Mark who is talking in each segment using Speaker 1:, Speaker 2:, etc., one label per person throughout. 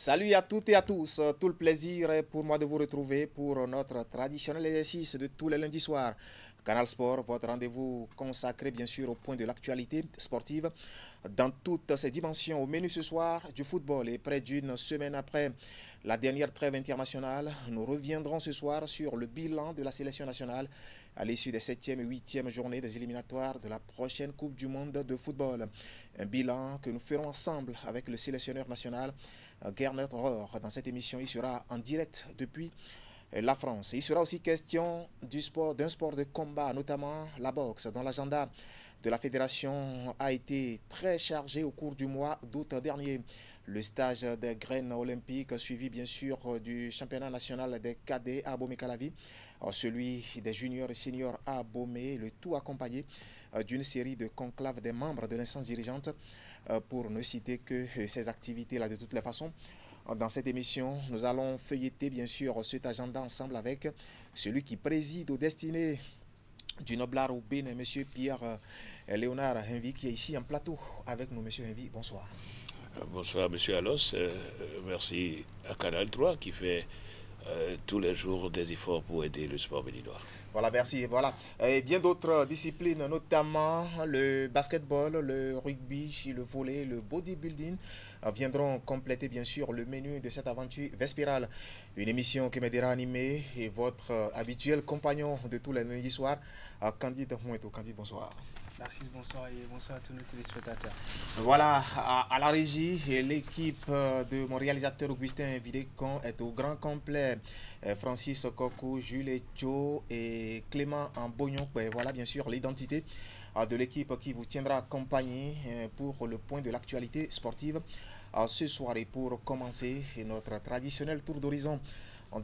Speaker 1: Salut à toutes et à tous, tout le plaisir est pour moi de vous retrouver pour notre traditionnel exercice de tous les lundis soirs. Canal Sport, votre rendez-vous consacré bien sûr au point de l'actualité sportive dans toutes ses dimensions. Au menu ce soir, du football et près d'une semaine après la dernière trêve internationale, nous reviendrons ce soir sur le bilan de la sélection nationale à l'issue des 7e et 8e journées des éliminatoires de la prochaine Coupe du Monde de football. Un bilan que nous ferons ensemble avec le sélectionneur national Gernot Rohr. Dans cette émission, il sera en direct depuis la France. Il sera aussi question du sport, d'un sport de combat, notamment la boxe, dont l'agenda de la fédération a été très chargé au cours du mois d'août dernier. Le stage des graines olympiques suivi bien sûr du championnat national des cadets à Abomey-Calavi, celui des juniors et seniors à Abomey, le tout accompagné d'une série de conclaves des membres de l'instance dirigeante, pour ne citer que ces activités-là de toutes les façons. Dans cette émission, nous allons feuilleter bien sûr cet agenda ensemble avec celui qui préside aux destinées du noblard au Bénin, M. Pierre Léonard Henvi, qui est ici en plateau avec nous. M. Henvi, bonsoir.
Speaker 2: Bonsoir, M. Alos. Merci à Canal 3 qui fait tous les jours des efforts pour aider le sport béninois.
Speaker 1: Voilà, merci. Voilà. Et bien d'autres disciplines, notamment le basketball, le rugby, le volley, le bodybuilding, viendront compléter bien sûr le menu de cette aventure vespérale. Une émission qui m'aidera à animer et votre habituel compagnon de tous les lundis soirs, Candide Moueto. Candide, bonsoir.
Speaker 3: Merci, bonsoir et bonsoir à tous nos téléspectateurs.
Speaker 1: Voilà, à la régie, l'équipe de mon réalisateur Augustin Vidécon est au grand complet. Francis Kokou, Jules Etcho et Clément Ambognon. Voilà bien sûr l'identité de l'équipe qui vous tiendra compagnie pour le point de l'actualité sportive ce soir. Et pour commencer notre traditionnel tour d'horizon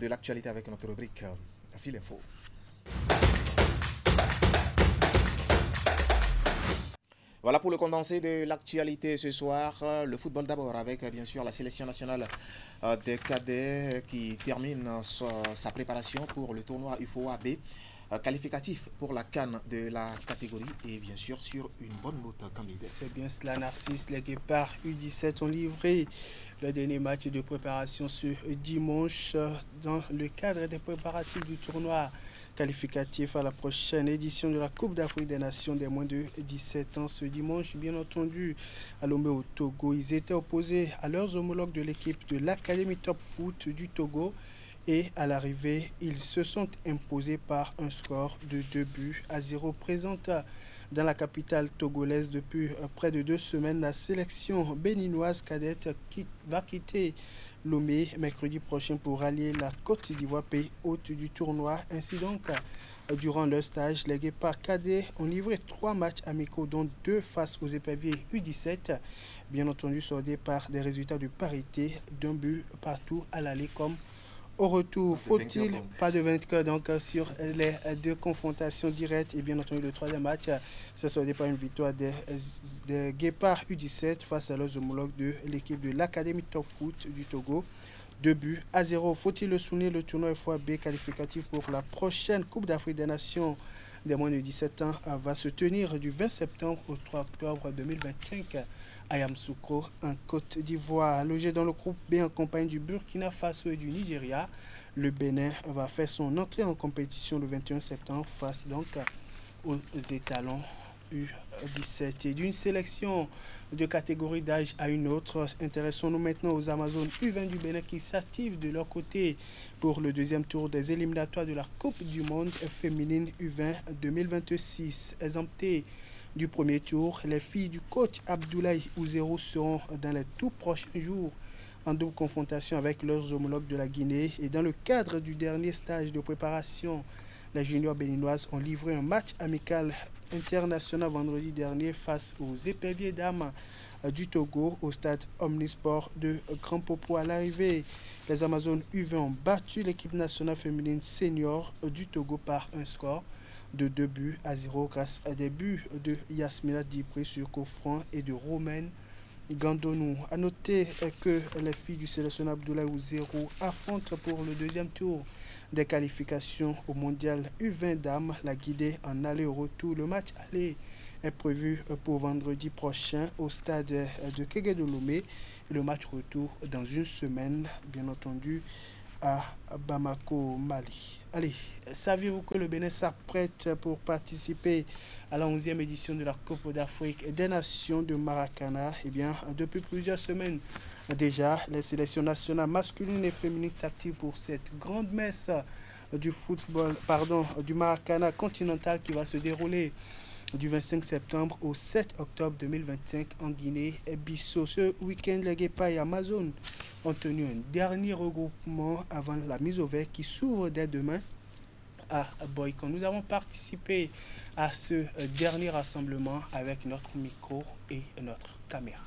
Speaker 1: de l'actualité avec notre rubrique Fil Info. Voilà pour le condensé de l'actualité ce soir. Le football d'abord avec bien sûr la sélection nationale des cadets qui termine sa préparation pour le tournoi UFOA B, qualificatif pour la CAN de la catégorie et bien sûr sur une bonne note candidate.
Speaker 3: C'est bien cela, Narcisse. Les Guépards U17 ont livré le dernier match de préparation ce dimanche dans le cadre des préparatifs du tournoi qualificatif à la prochaine édition de la Coupe d'Afrique des Nations des moins de 17 ans ce dimanche. Bien entendu, à Lomé au Togo, ils étaient opposés à leurs homologues de l'équipe de l'Académie Top Foot du Togo et à l'arrivée, ils se sont imposés par un score de 2-0. Présente dans la capitale togolaise depuis près de 2 semaines, la sélection béninoise cadette va quitter Lomé mercredi prochain pour rallier la Côte d'Ivoire, pays hôte du tournoi. Ainsi donc, durant leur stage, les Guépards cadets ont livré 3 matchs amicaux, dont 2 face aux éperviers U17, bien entendu soldés par des résultats de parité d'un but partout à l'aller comme au retour. Faut-il pas de vainqueur donc sur les 2 confrontations directes? Et bien entendu, le 3e match, c'est soldé par une victoire des Guépards U17 face à leurs homologues de l'équipe de l'Académie Top Foot du Togo. 2-0. Faut-il le souligner, le tournoi FOA B qualificatif pour la prochaine Coupe d'Afrique des Nations des moins de 17 ans va se tenir du 20 septembre au 3 octobre 2025 à Yamoussoukro, en Côte d'Ivoire. Logé dans le groupe B en compagnie du Burkina Faso et du Nigeria, le Bénin va faire son entrée en compétition le 21 septembre face donc aux étalons U17. Et d'une sélection de catégorie d'âge à une autre, intéressons-nous maintenant aux Amazones U20 du Bénin qui s'activent de leur côté pour le 2e tour des éliminatoires de la Coupe du Monde féminine U20 2026. Exemptées du premier tour, les filles du coach Abdoulaye Ouzero seront dans les tout prochains jours en double confrontation avec leurs homologues de la Guinée. Et dans le cadre du dernier stage de préparation, les juniors béninoises ont livré un match amical international vendredi dernier face aux éperviers dames du Togo au stade Omnisport de Grand Popo. À l'arrivée, les Amazones U20 ont battu l'équipe nationale féminine senior du Togo par un score de 2-0 grâce à des buts de Yasmina Dibré sur coup franc et de Romaine Gandonou. A noter que les filles du sélectionneur Abdoulaye Ouzero affrontent pour le 2e tour des qualifications au mondial U20 dames la Guinée en aller-retour. Le match aller est prévu pour vendredi prochain au stade de Kégué de Lomé Et le match retour dans une semaine, bien entendu, à Bamako, Mali. Allez, saviez-vous que le Bénin s'apprête pour participer à la 11e édition de la Coupe d'Afrique des Nations de Maracana? Eh bien, depuis plusieurs semaines déjà, les sélections nationales masculines et féminines s'activent pour cette grande messe du Maracana continental qui va se dérouler du 25 septembre au 7 octobre 2025 en Guinée-Bissau. Ce week-end, les Guépards et Amazon ont tenu un dernier regroupement avant la mise au vert qui s'ouvre dès demain à Boycon. Nous avons participé à ce dernier rassemblement avec notre micro et notre caméra.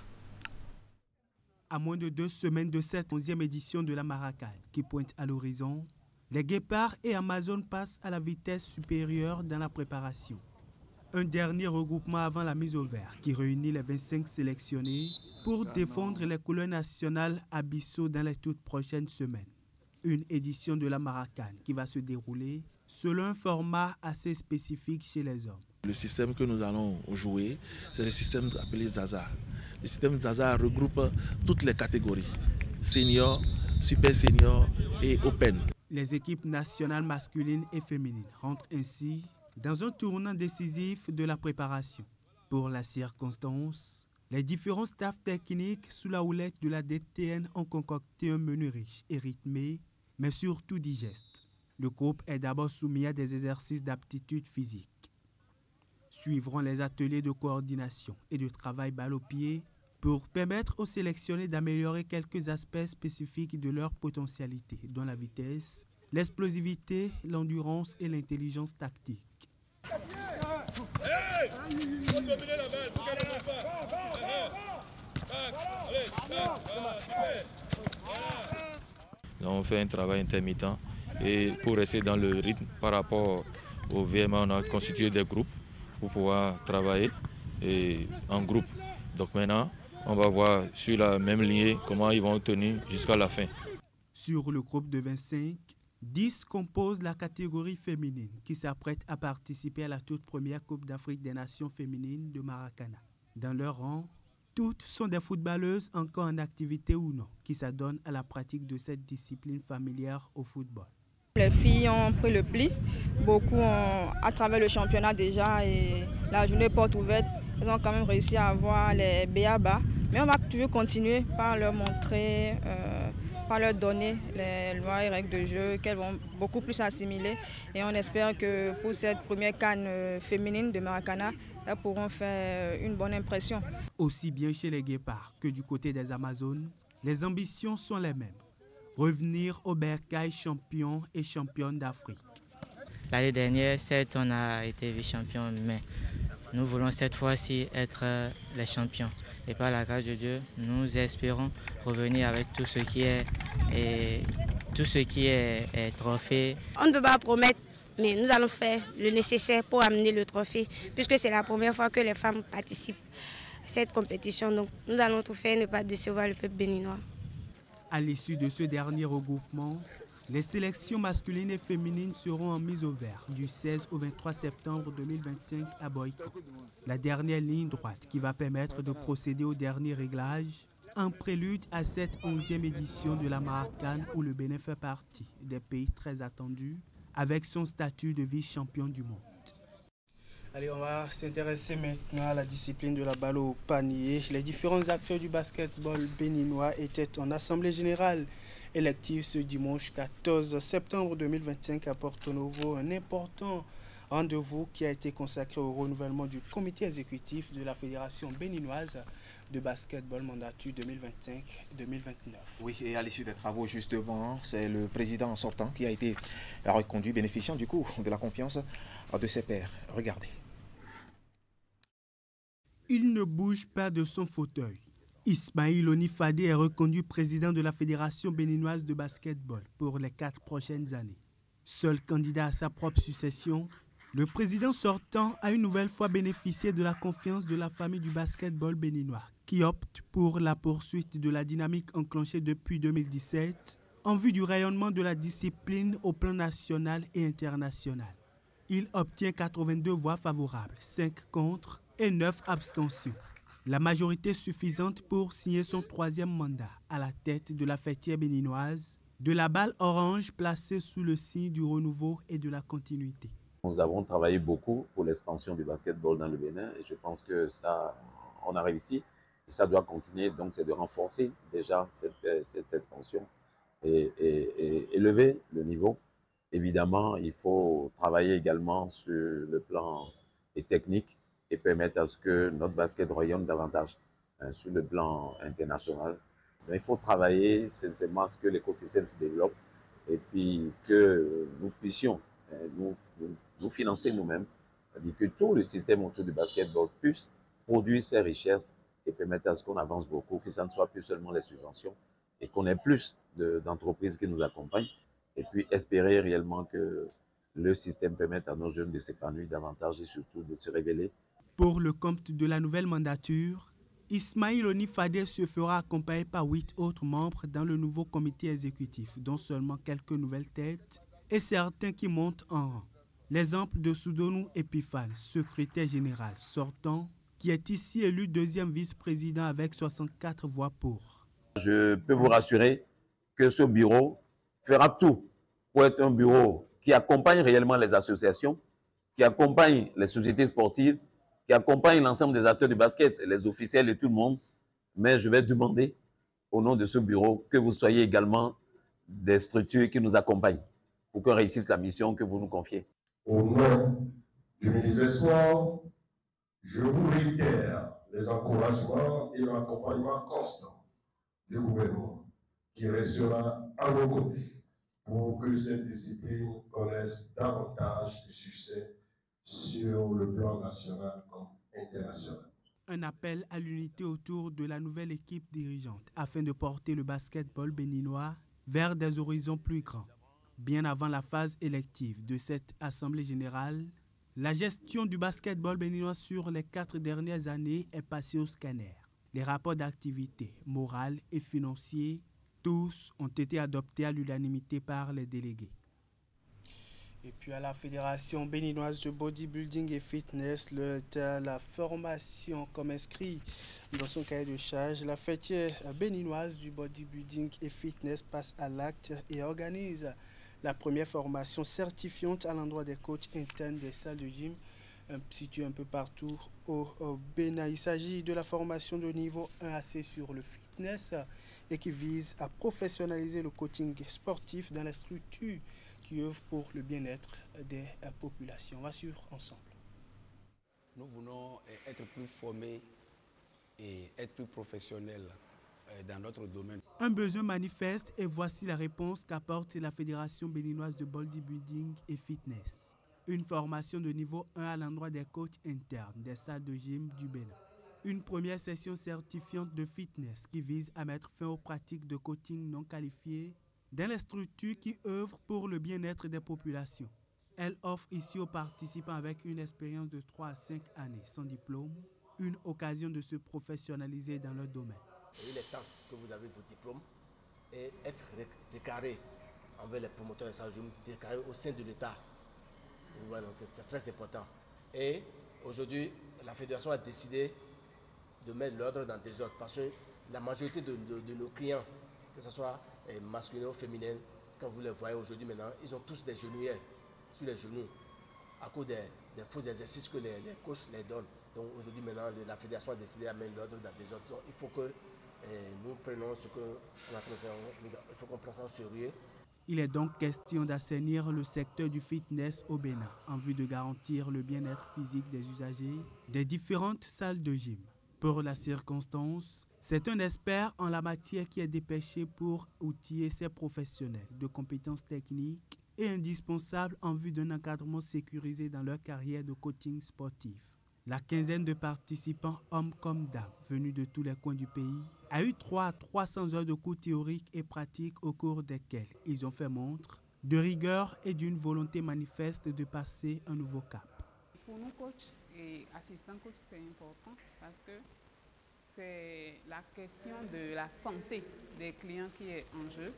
Speaker 3: À moins de 2 semaines de cette 11e édition de la Maracana qui pointe à l'horizon, les Guépards et Amazon passent à la vitesse supérieure dans la préparation. Un dernier regroupement avant la mise au vert qui réunit les 25 sélectionnés pour défendre les couleurs nationales à Bissau dans les toutes prochaines semaines. Une édition de la Maracana qui va se dérouler selon un format assez spécifique chez les hommes.
Speaker 4: Le système que nous allons jouer, c'est le système appelé Zaza. Le système Zaza regroupe toutes les catégories, senior, super senior et open.
Speaker 3: Les équipes nationales masculines et féminines rentrent ainsi dans un tournant décisif de la préparation. Pour la circonstance, les différents staffs techniques sous la houlette de la DTN ont concocté un menu riche et rythmé, mais surtout digeste. Le groupe est d'abord soumis à des exercices d'aptitude physique. Suivront les ateliers de coordination et de travail balle au pied pour permettre aux sélectionnés d'améliorer quelques aspects spécifiques de leur potentialité, dont la vitesse, l'explosivité, l'endurance et l'intelligence tactique.
Speaker 5: On fait un travail intermittent et pour rester dans le rythme par rapport au VMA, on a constitué des groupes pour pouvoir travailler et en groupe. Donc maintenant, on va voir sur la même lignée comment ils vont tenir jusqu'à la fin.
Speaker 3: Sur le groupe de 25, 10 composent la catégorie féminine qui s'apprête à participer à la toute première Coupe d'Afrique des Nations féminines de Maracana. Dans leur rang, toutes sont des footballeuses encore en activité ou non, qui s'adonnent à la pratique de cette discipline familière au football.
Speaker 6: Les filles ont pris le pli, beaucoup à travers le championnat déjà et la journée porte ouverte, elles ont quand même réussi à avoir les BABA. Mais on va toujours continuer par leur montrer, par leur donner les lois et règles de jeu qu'elles vont beaucoup plus assimiler. Et on espère que pour cette première CAN féminine de Maracana, elles pourront faire une bonne impression.
Speaker 3: Aussi bien chez les Guépards que du côté des Amazones, les ambitions sont les mêmes. Revenir au bercail champion et championne d'Afrique.
Speaker 7: L'année dernière, certes, on a été vice-champion, mais nous voulons cette fois-ci être les champions. Et par la grâce de Dieu, nous espérons revenir avec tout ce qui est trophée.
Speaker 8: On ne peut pas promettre, mais nous allons faire le nécessaire pour amener le trophée, puisque c'est la première fois que les femmes participent à cette compétition. Donc nous allons tout faire, ne pas décevoir le peuple béninois.
Speaker 3: À l'issue de ce dernier regroupement, les sélections masculines et féminines seront en mise au vert du 16 au 23 septembre 2025 à Boycon. La dernière ligne droite qui va permettre de procéder au dernier réglage en prélude à cette 11e édition de la Maracana où le Bénin fait partie des pays très attendus avec son statut de vice-champion du monde. Allez, on va s'intéresser maintenant à la discipline de la balle au panier. Les différents acteurs du basketball béninois étaient en assemblée générale élective ce dimanche 14 septembre 2025 à Porto Novo. Un important rendez-vous qui a été consacré au renouvellement du comité exécutif de la Fédération béninoise de basketball mandature 2025-2029.
Speaker 1: Oui, et à l'issue des travaux, justement, c'est le président sortant qui a été reconduit, bénéficiant du coup de la confiance de ses pairs. Regardez.
Speaker 3: Il ne bouge pas de son fauteuil. Ismaïl Onifadé est reconduit président de la Fédération béninoise de basketball pour les 4 prochaines années. Seul candidat à sa propre succession, le président sortant a une nouvelle fois bénéficié de la confiance de la famille du basketball béninois, qui opte pour la poursuite de la dynamique enclenchée depuis 2017 en vue du rayonnement de la discipline au plan national et international. Il obtient 82 voix favorables, 5 contre et 9 abstentions. La majorité suffisante pour signer son 3e mandat à la tête de la fêtière béninoise, de la balle orange placée sous le signe du renouveau et de la continuité.
Speaker 9: Nous avons travaillé beaucoup pour l'expansion du basketball dans le Bénin et je pense que ça, on a réussi et ça doit continuer. Donc, c'est de renforcer déjà cette expansion et élever le niveau. Évidemment, il faut travailler également sur le plan technique et permettre à ce que notre basket rayonne davantage sur le plan international. Mais il faut travailler sincèrement à ce que l'écosystème se développe et puis que nous puissions nous financer nous-mêmes, c'est-à-dire que tout le système autour du basketball puisse produire ses richesses et permettre à ce qu'on avance beaucoup, que ça ne soit plus seulement les subventions et qu'on ait plus d'entreprises qui nous accompagnent et puis espérer réellement que le système permette à nos jeunes de s'épanouir davantage et surtout de se révéler.
Speaker 3: Pour le compte de la nouvelle mandature, Ismaïl Onifadé se fera accompagner par 8 autres membres dans le nouveau comité exécutif, dont seulement quelques nouvelles têtes et certains qui montent en rang. L'exemple de Soudonou Epiphane, secrétaire général sortant, qui est ici élu 2e vice-président avec 64 voix pour.
Speaker 9: Je peux vous rassurer que ce bureau fera tout pour être un bureau qui accompagne réellement les associations, qui accompagne les sociétés sportives, qui accompagne l'ensemble des acteurs du basket, les officiels et tout le monde. Mais je vais demander au nom de ce bureau que vous soyez également des structures qui nous accompagnent pour qu'on réussisse la mission que vous nous confiez.
Speaker 10: Au nom du ministre des Sports, je vous réitère les encouragements et l'accompagnement constant du gouvernement qui restera à vos côtés pour que cette discipline connaisse davantage de succès sur le plan national comme international.
Speaker 3: Un appel à l'unité autour de la nouvelle équipe dirigeante afin de porter le basketball béninois vers des horizons plus grands. Bien avant la phase élective de cette Assemblée générale, la gestion du basketball béninois sur les 4 dernières années est passée au scanner. Les rapports d'activité morale et financiers, tous ont été adoptés à l'unanimité par les délégués. Et puis à la Fédération béninoise de bodybuilding et fitness, la formation comme inscrit dans son cahier de charge, la fêtière béninoise du bodybuilding et fitness passe à l'acte et organise la première formation certifiante à l'endroit des coachs internes des salles de gym situées un peu partout au Bénin. Il s'agit de la formation de niveau 1AC sur le fitness et qui vise à professionnaliser le coaching sportif dans les structures qui œuvrent pour le bien-être des populations. On va suivre ensemble.
Speaker 11: Nous voulons être plus formés et être plus professionnels dans notre domaine.
Speaker 3: Un besoin manifeste et voici la réponse qu'apporte la Fédération béninoise de bodybuilding et fitness. Une formation de niveau 1 à l'endroit des coachs internes des salles de gym du Bénin. Une première session certifiante de fitness qui vise à mettre fin aux pratiques de coaching non qualifiées dans les structures qui œuvrent pour le bien-être des populations. Elle offre ici aux participants avec une expérience de 3 à 5 années sans diplôme, une occasion de se professionnaliser dans leur domaine.
Speaker 12: Il est temps que vous avez vos diplômes et être déclaré envers les promoteurs de ça, déclaré au sein de l'État. Voilà, c'est très important. Et aujourd'hui, la fédération a décidé de mettre l'ordre dans des ordres parce que la majorité de nos clients, que ce soit masculins ou féminins, quand vous les voyez aujourd'hui maintenant, ils ont tous des genouillères sur les genoux à cause des faux exercices que les coachs les donnent. Donc aujourd'hui maintenant, la fédération a décidé de mettre l'ordre dans des ordres. Donc, il faut que nous prenons ce qu'on a fait faire, il faut qu'on prenne ça au sérieux.
Speaker 3: Il est donc question d'assainir le secteur du fitness au Bénin en vue de garantir le bien-être physique des usagers des différentes salles de gym. Pour la circonstance, c'est un expert en la matière qui est dépêché pour outiller ses professionnels de compétences techniques et indispensables en vue d'un encadrement sécurisé dans leur carrière de coaching sportif. La quinzaine de participants, hommes comme dames, venus de tous les coins du pays, a eu 300 à 300 heures de cours théoriques et pratiques au cours desquels ils ont fait montre de rigueur et d'une volonté manifeste de passer un nouveau cap.
Speaker 13: Pour nous, coachs et assistants coachs, c'est important parce que c'est la question de la santé des clients qui est en jeu.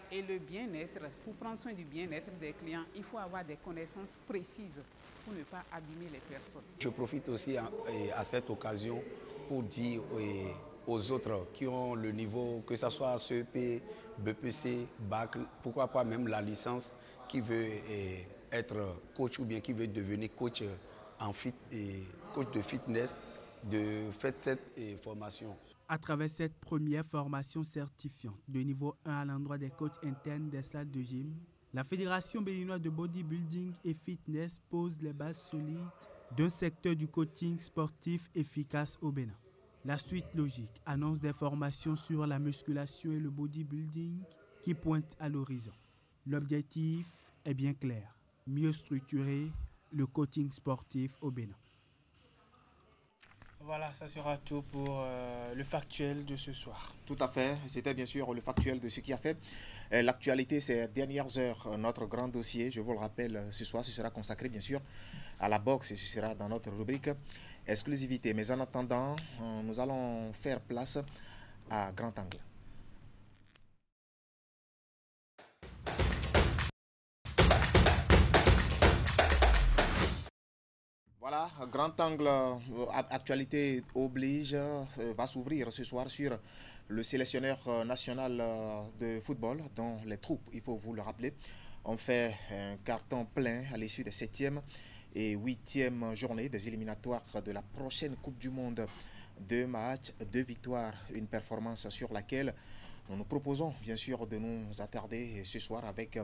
Speaker 13: Et le bien-être, pour prendre soin du bien-être des clients, il faut avoir des connaissances précises pour ne pas abîmer les personnes.
Speaker 11: Je profite aussi à cette occasion pour dire aux autres qui ont le niveau, que ce soit CEP, BPC, BAC, pourquoi pas même la licence, qui veut être coach ou bien qui veut devenir coach, coach de fitness, de faire cette formation.
Speaker 3: À travers cette première formation certifiante de niveau 1 à l'endroit des coachs internes des salles de gym, la Fédération béninoise de bodybuilding et fitness pose les bases solides d'un secteur du coaching sportif efficace au Bénin. La suite logique annonce des formations sur la musculation et le bodybuilding qui pointent à l'horizon. L'objectif est bien clair, mieux structurer le coaching sportif au Bénin. Voilà, ça sera tout pour le factuel de ce soir.
Speaker 1: Tout à fait, c'était bien sûr le factuel de ce qui a fait l'actualité ces dernières heures. Notre grand dossier, je vous le rappelle, ce soir, ce sera consacré bien sûr à la boxe et ce sera dans notre rubrique exclusivité. Mais en attendant, nous allons faire place à Grand Angle. Voilà, Grand Angle, actualité oblige, va s'ouvrir ce soir sur le sélectionneur national de football dont les troupes, il faut vous le rappeler, ont fait un carton plein à l'issue des 7e et 8e journées des éliminatoires de la prochaine Coupe du Monde. 2 matchs, 2 victoires, une performance sur laquelle nous nous proposons bien sûr de nous attarder ce soir avec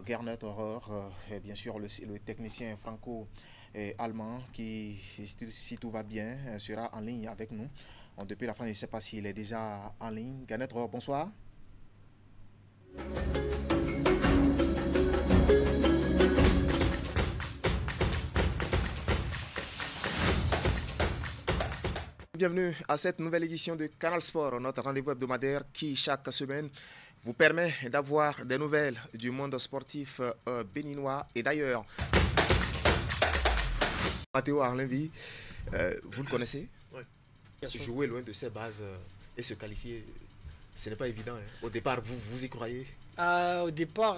Speaker 1: Gernot Rohr, bien sûr le technicien franco-allemand qui, si tout va bien, sera en ligne avec nous. Depuis la France, je ne sais pas s'il est déjà en ligne. Gernot Rohr, bonsoir. Bienvenue à cette nouvelle édition de Canal Sport, notre rendez-vous hebdomadaire qui, chaque semaine, vous permet d'avoir des nouvelles du monde sportif béninois et d'ailleurs. Matteo Arlenvi, vous le connaissez? Oui. Jouer loin de ses bases et se qualifier, ce n'est pas évident. Hein. Au départ, vous y croyez?
Speaker 14: Au départ,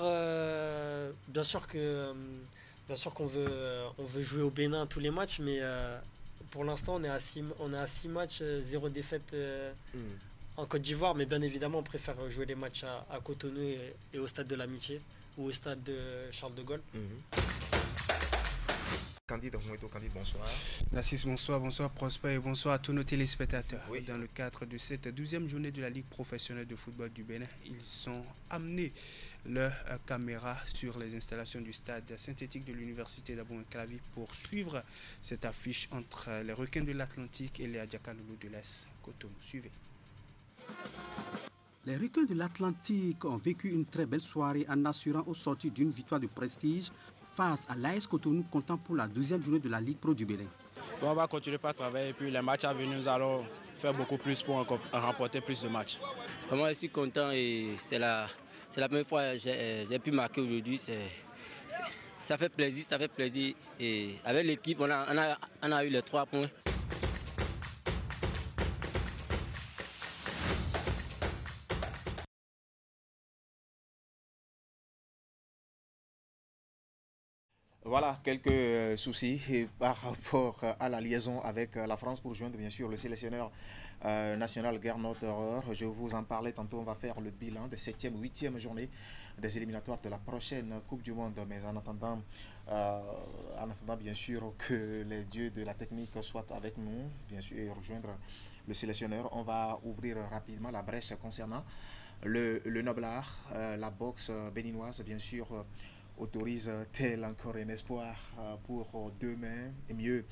Speaker 14: bien sûr qu'on veut jouer au Bénin tous les matchs, mais pour l'instant, on est à 6 matchs, 0 défaite en Côte d'Ivoire, mais bien évidemment, on préfère jouer les matchs à Cotonou et au stade de l'Amitié ou au stade de Charles de Gaulle.
Speaker 1: Candide Moueto, Candide, bonsoir.
Speaker 3: Nassis, bonsoir, bonsoir Prosper et bonsoir à tous nos téléspectateurs. Oui. Dans le cadre de cette 12e journée de la Ligue professionnelle de football du Bénin, ils sont amenés leur caméra sur les installations du stade synthétique de l'université d'Abou-Mklavi pour suivre cette affiche entre les Requins de l'Atlantique et les Adjaka-Loulou de l'Est Cotonou. Suivez.
Speaker 15: Les Requins de l'Atlantique ont vécu une très belle soirée en assurant au sortir d'une victoire de prestige face à l'AS Cotonou, comptant pour la 12e journée de la Ligue Pro du Bénin.
Speaker 16: On va continuer par travailler et puis les matchs à venir, nous allons faire beaucoup plus pour remporter plus de matchs.
Speaker 17: Vraiment, je suis content et c'est la première fois que j'ai pu marquer aujourd'hui. Ça fait plaisir et avec l'équipe, on a eu les 3 points.
Speaker 1: Voilà quelques soucis par rapport à la liaison avec la France pour joindre bien sûr le sélectionneur national Gernot Rohr. Je vous en parlais tantôt, on va faire le bilan des 7e et 8e journées des éliminatoires de la prochaine Coupe du Monde. Mais en attendant bien sûr que les dieux de la technique soient avec nous, bien sûr, et rejoindre le sélectionneur, on va ouvrir rapidement la brèche concernant le noblard, la boxe béninoise bien sûr. Autorise-t-elle encore un espoir pour demain et mieux?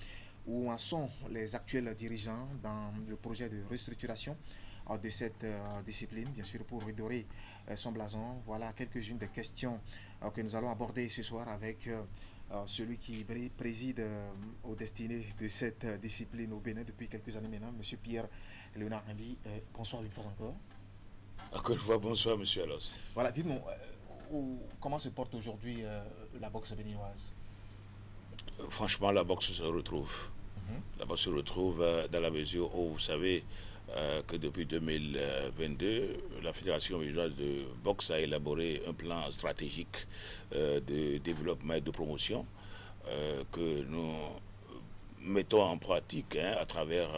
Speaker 1: Où en sont les actuels dirigeants dans le projet de restructuration de cette discipline, bien sûr, pour redorer son blason? Voilà quelques-unes des questions que nous allons aborder ce soir avec celui qui préside aux destinées de cette discipline au Bénin depuis quelques années maintenant, M. Pierre-Léonard Henry. Bonsoir une fois encore.
Speaker 2: Encore une fois, bonsoir, M. Alos.
Speaker 1: Voilà, dites-nous. Comment se porte aujourd'hui la boxe béninoise?
Speaker 2: Franchement, la boxe se retrouve. La boxe se retrouve dans la mesure où, vous savez, que depuis 2022, la Fédération villageoise de boxe a élaboré un plan stratégique de développement et de promotion que nous mettons en pratique à travers,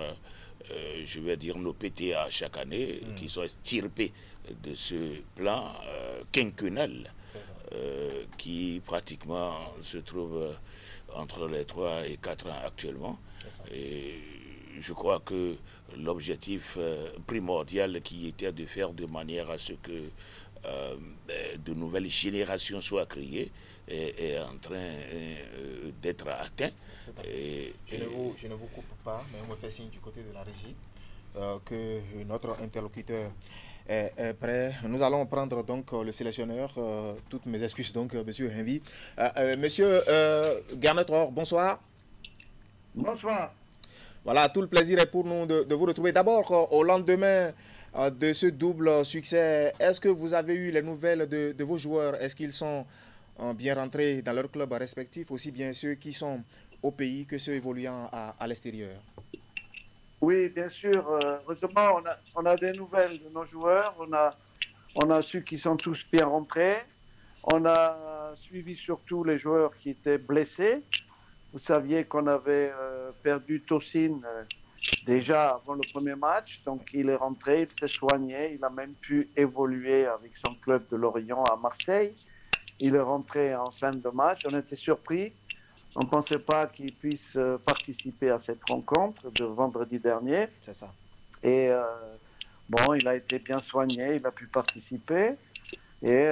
Speaker 2: je vais dire, nos PTA chaque année, qui sont estirpés de ce plan quinquennal qui pratiquement se trouve entre les 3 et 4 ans actuellement. Et je crois que l'objectif primordial qui était de faire de manière à ce que de nouvelles générations soient créées est en train d'être atteint.
Speaker 1: Je ne vous coupe pas, mais on me fait signe du côté de la régie que notre interlocuteur est prêt. Nous allons prendre donc le sélectionneur. Toutes mes excuses donc, monsieur Henvi. Monsieur Garnetor, bonsoir.
Speaker 18: Bonsoir.
Speaker 1: Voilà, tout le plaisir est pour nous de vous retrouver. D'abord, au lendemain de ce double succès, est-ce que vous avez eu les nouvelles de vos joueurs? Est-ce qu'ils sont bien rentrés dans leur club respectif, aussi bien ceux qui sont au pays que ceux évoluant à l'extérieur?
Speaker 18: Oui, bien sûr. Heureusement, on a des nouvelles de nos joueurs. On a ceux qui sont tous bien rentrés. On a suivi surtout les joueurs qui étaient blessés. Vous saviez qu'on avait perdu Tosin déjà avant le premier match. Donc, il est rentré, il s'est soigné. Il a même pu évoluer avec son club de Lorient à Marseille. Il est rentré en fin de match. On était surpris. On ne pensait pas qu'il puisse participer à cette rencontre de vendredi dernier.
Speaker 1: C'est ça.
Speaker 18: Et bon, il a été bien soigné, il a pu participer. Et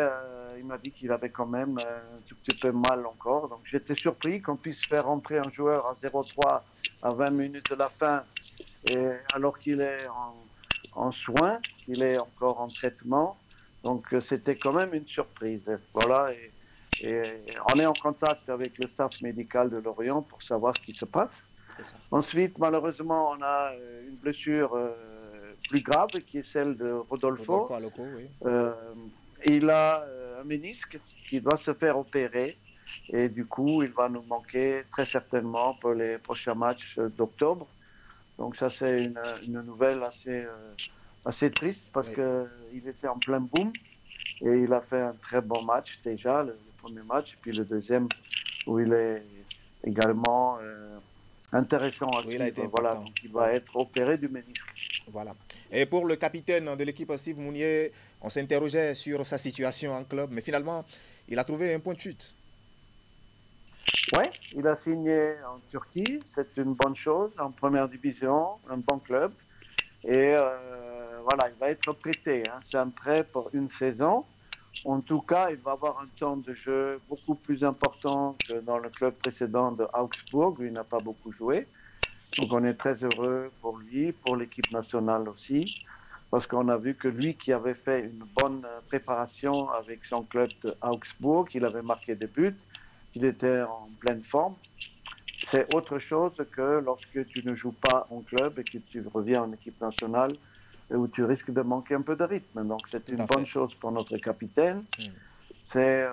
Speaker 18: il m'a dit qu'il avait quand même un tout petit peu mal encore. Donc j'étais surpris qu'on puisse faire rentrer un joueur à 0-3 à 20 minutes de la fin, et alors qu'il est en soins, qu'il est encore en traitement. Donc c'était quand même une surprise. Voilà. Et on est en contact avec le staff médical de Lorient pour savoir ce qui se passe. Ensuite, malheureusement, on a une blessure plus grave qui est celle de Rodolfo.
Speaker 1: Oui.
Speaker 18: Il a un ménisque qui doit se faire opérer et du coup, il va nous manquer très certainement pour les prochains matchs d'octobre. Donc ça, c'est une nouvelle assez triste parce qu'il était en plein boom et il a fait un très bon match déjà, le premier match, et puis le deuxième où il est également intéressant à suivre. Voilà, donc il va être opéré du ménisque.
Speaker 1: Voilà. Et pour le capitaine de l'équipe, Steve Mounier, on s'interrogeait sur sa situation en club, mais finalement, il a trouvé un point de chute.
Speaker 18: Oui, il a signé en Turquie, c'est une bonne chose, en première division, un bon club. Et voilà, il va être prêté. C'est un prêt pour une saison. En tout cas, il va avoir un temps de jeu beaucoup plus important que dans le club précédent de Augsbourg, où il n'a pas beaucoup joué. Donc on est très heureux pour lui, pour l'équipe nationale aussi, parce qu'on a vu que lui qui avait fait une bonne préparation avec son club de Augsbourg, qu'il avait marqué des buts, qu'il était en pleine forme. C'est autre chose que lorsque tu ne joues pas en club et que tu reviens en équipe nationale, où tu risques de manquer un peu de rythme. Donc c'est une bonne chose pour notre capitaine. C'est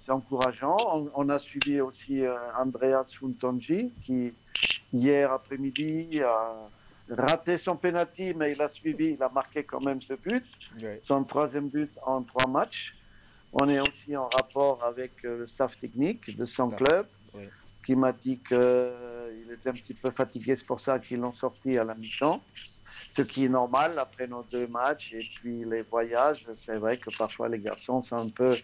Speaker 18: encourageant. On a suivi aussi Andreas Funtonji, qui hier après-midi a raté son penalty, mais il a suivi, il a marqué quand même ce but, son troisième but en 3 matchs. On est aussi en rapport avec le staff technique de son club, qui m'a dit qu'il était un petit peu fatigué, c'est pour ça qu'ils l'ont sorti à la mi-temps. Ce qui est normal après nos 2 matchs et puis les voyages. C'est vrai que parfois les garçons sont un peu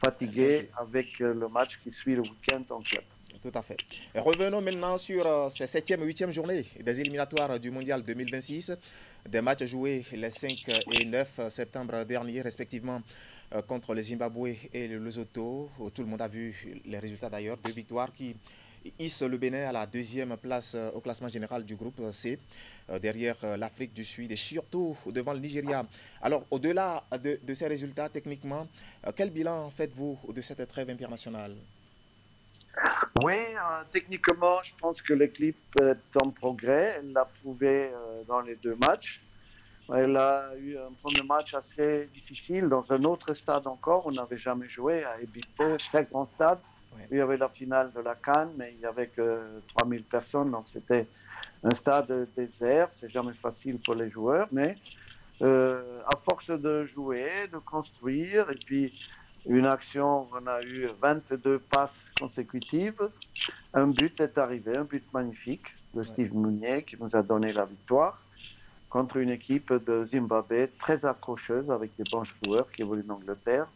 Speaker 18: fatigués avec le match qui suit le week-end en club.
Speaker 1: Tout à fait. Et revenons maintenant sur ces 7e et 8e journées des éliminatoires du Mondial 2026. Des matchs joués les 5 et 9 septembre dernier, respectivement contre le Zimbabwe et le Lesotho. Tout le monde a vu les résultats d'ailleurs. 2 victoires qui hissent le Bénin à la 2e place au classement général du groupe C, derrière l'Afrique du Sud et surtout devant le Nigeria. Alors, au-delà de ces résultats, techniquement, quel bilan faites-vous de cette trêve internationale?
Speaker 18: Oui, techniquement, je pense que l'équipe est en progrès. Elle l'a prouvé dans les 2 matchs. Elle a eu un premier match assez difficile dans un autre stade encore. On n'avait jamais joué à Ebito, très grand stade. Il y avait la finale de la CAN, mais il n'y avait que 3000 personnes, donc c'était un stade désert, c'est jamais facile pour les joueurs, mais à force de jouer, de construire, et puis une action, on a eu 22 passes consécutives, un but est arrivé, un but magnifique de Steve Mounier qui nous a donné la victoire contre une équipe de Zimbabwe très accrocheuse avec des bons joueurs qui évoluent en Angleterre.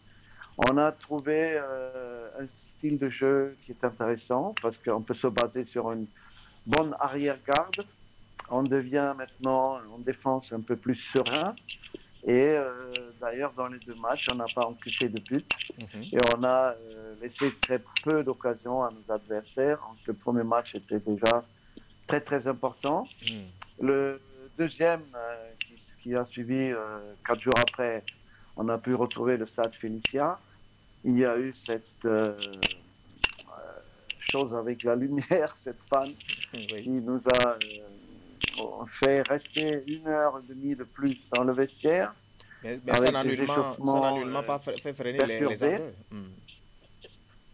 Speaker 18: On a trouvé un style de jeu qui est intéressant parce qu'on peut se baser sur une bonne arrière-garde. On devient maintenant en défense un peu plus serein. Et d'ailleurs, dans les deux matchs, on n'a pas encaissé de but. Et on a laissé très peu d'occasions à nos adversaires. Le premier match était déjà très, très important. Le deuxième, qui a suivi 4 jours après, on a pu retrouver le stade Félicia. Il y a eu cette chose avec la lumière, cette panne, qui nous a fait rester 1h30 de plus dans le vestiaire.
Speaker 1: Mais ça n'a nullement pas fait freiner les ardeurs.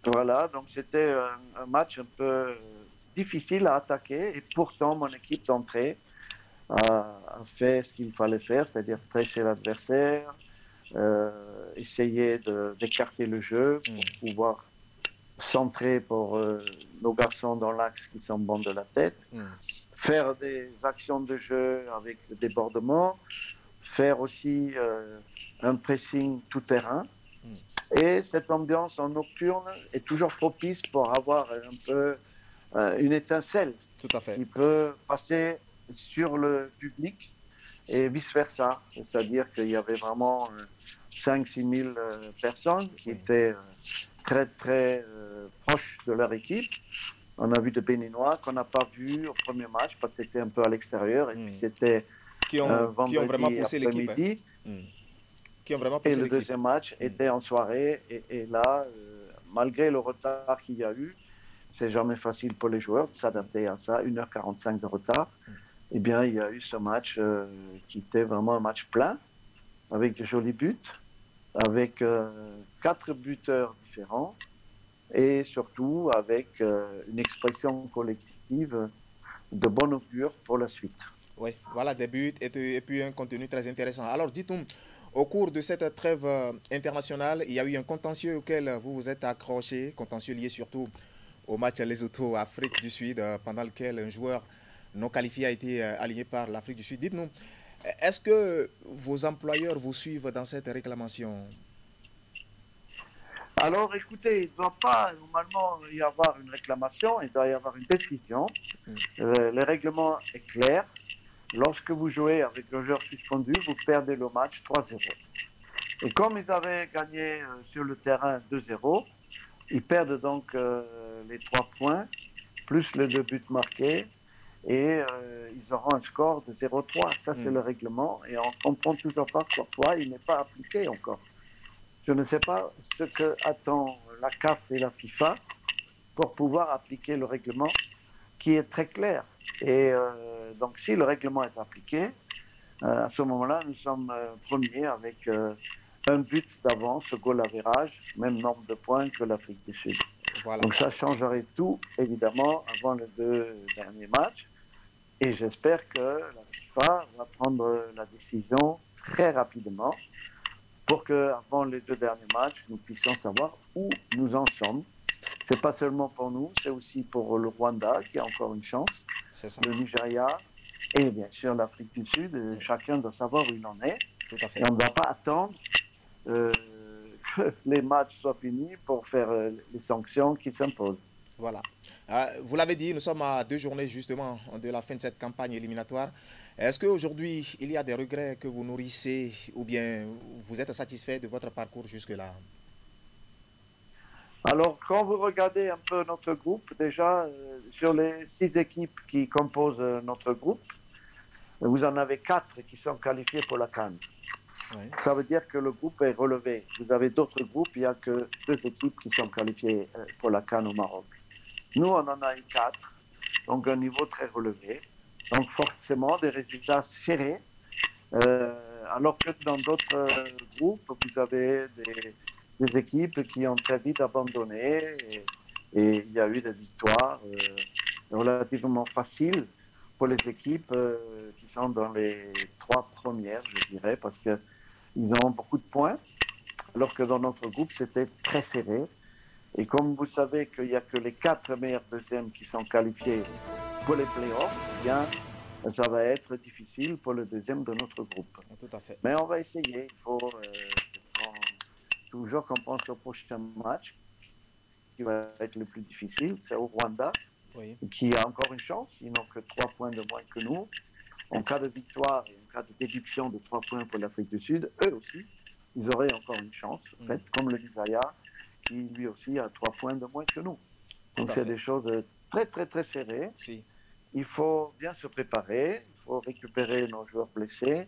Speaker 18: Voilà, donc c'était un match un peu difficile à attaquer et pourtant mon équipe d'entrée a fait ce qu'il fallait faire, c'est-à-dire presser l'adversaire, essayer d'écarter le jeu pour pouvoir centrer pour nos garçons dans l'axe qui sont bons de la tête, faire des actions de jeu avec le débordement, faire aussi un pressing tout-terrain. Et cette ambiance en nocturne est toujours propice pour avoir un peu une étincelle qui peut passer sur le public et vice-versa. C'est-à-dire qu'il y avait vraiment 5-6 000 personnes qui étaient très très proches de leur équipe. On a vu des Béninois qu'on n'a pas vu au premier match parce que c'était un peu à l'extérieur et puis c'était
Speaker 1: qui ont vraiment poussé l'équipe. Qui ont vraiment poussé
Speaker 18: l'équipe. Et le deuxième match était en soirée et là, malgré le retard qu'il y a eu, c'est jamais facile pour les joueurs de s'adapter à ça, 1h45 de retard. Eh bien, il y a eu ce match qui était vraiment un match plein, avec de jolis buts, avec 4 buteurs différents, et surtout avec une expression collective de bon augure pour la suite.
Speaker 1: Oui, voilà des buts et puis un contenu très intéressant. Alors, dites-nous, au cours de cette trêve internationale, il y a eu un contentieux auquel vous vous êtes accroché, contentieux lié surtout au match Lesotho-Afrique du Sud, pendant lequel un joueur non qualifié a été aligné par l'Afrique du Sud. Dites-nous, est-ce que vos employeurs vous suivent dans cette réclamation?
Speaker 18: Alors, écoutez, il ne doit pas normalement y avoir une réclamation, il doit y avoir une décision. Le règlement est clair. Lorsque vous jouez avec le joueur suspendu, vous perdez le match 3-0. Et comme ils avaient gagné sur le terrain 2-0, ils perdent donc les 3 points, plus les 2 buts marqués, et ils auront un score de 0-3. Ça, c'est le règlement, et on ne comprend toujours pas pourquoi il n'est pas appliqué encore. Je ne sais pas ce que attend la CAF et la FIFA pour pouvoir appliquer le règlement qui est très clair. Et donc, si le règlement est appliqué, à ce moment-là, nous sommes premiers avec un but d'avance, goal average, même nombre de points que l'Afrique du Sud. Voilà. Donc, ça changerait tout, évidemment, avant les 2 derniers matchs. Et j'espère que la FIFA va prendre la décision très rapidement pour qu'avant les 2 derniers matchs, nous puissions savoir où nous en sommes. Ce n'est pas seulement pour nous, c'est aussi pour le Rwanda qui a encore une chance, le Nigeria et bien sûr l'Afrique du Sud. Chacun doit savoir où il en est.
Speaker 1: Tout à fait.
Speaker 18: Et on ne doit pas attendre que les matchs soient finis pour faire les sanctions qui s'imposent.
Speaker 1: Voilà. Vous l'avez dit, nous sommes à 2 journées justement de la fin de cette campagne éliminatoire. Est-ce qu'aujourd'hui, il y a des regrets que vous nourrissez ou bien vous êtes satisfait de votre parcours jusque-là?
Speaker 18: Alors, quand vous regardez un peu notre groupe, déjà, sur les 6 équipes qui composent notre groupe, vous en avez 4 qui sont qualifiées pour la CAN. Oui. Ça veut dire que le groupe est relevé. Vous avez d'autres groupes, il n'y a que 2 équipes qui sont qualifiées pour la CAN au Maroc. Nous, on en a eu 4, donc un niveau très relevé. Donc forcément, des résultats serrés. Alors que dans d'autres groupes, vous avez des équipes qui ont très vite abandonné et il y a eu des victoires relativement faciles pour les équipes qui sont dans les 3 premières, je dirais, parce qu'ils ont beaucoup de points, alors que dans notre groupe, c'était très serré. Et comme vous savez qu'il n'y a que les 4 meilleurs deuxièmes qui sont qualifiés pour les playoffs, eh bien, ça va être difficile pour le deuxième de notre groupe.
Speaker 1: Tout à fait.
Speaker 18: Mais on va essayer. Il faut toujours qu'on pense au prochain match, qui va être le plus difficile, c'est au Rwanda,
Speaker 1: oui,
Speaker 18: qui a encore une chance. Ils n'ont que 3 points de moins que nous. En cas de victoire et en cas de déduction de 3 points pour l'Afrique du Sud, eux aussi, ils auraient encore une chance, en fait, comme le Nigeria, qui lui aussi a 3 points de moins que nous. Donc c'est des choses très très très serrées.
Speaker 1: Si.
Speaker 18: Il faut bien se préparer, il faut récupérer nos joueurs blessés,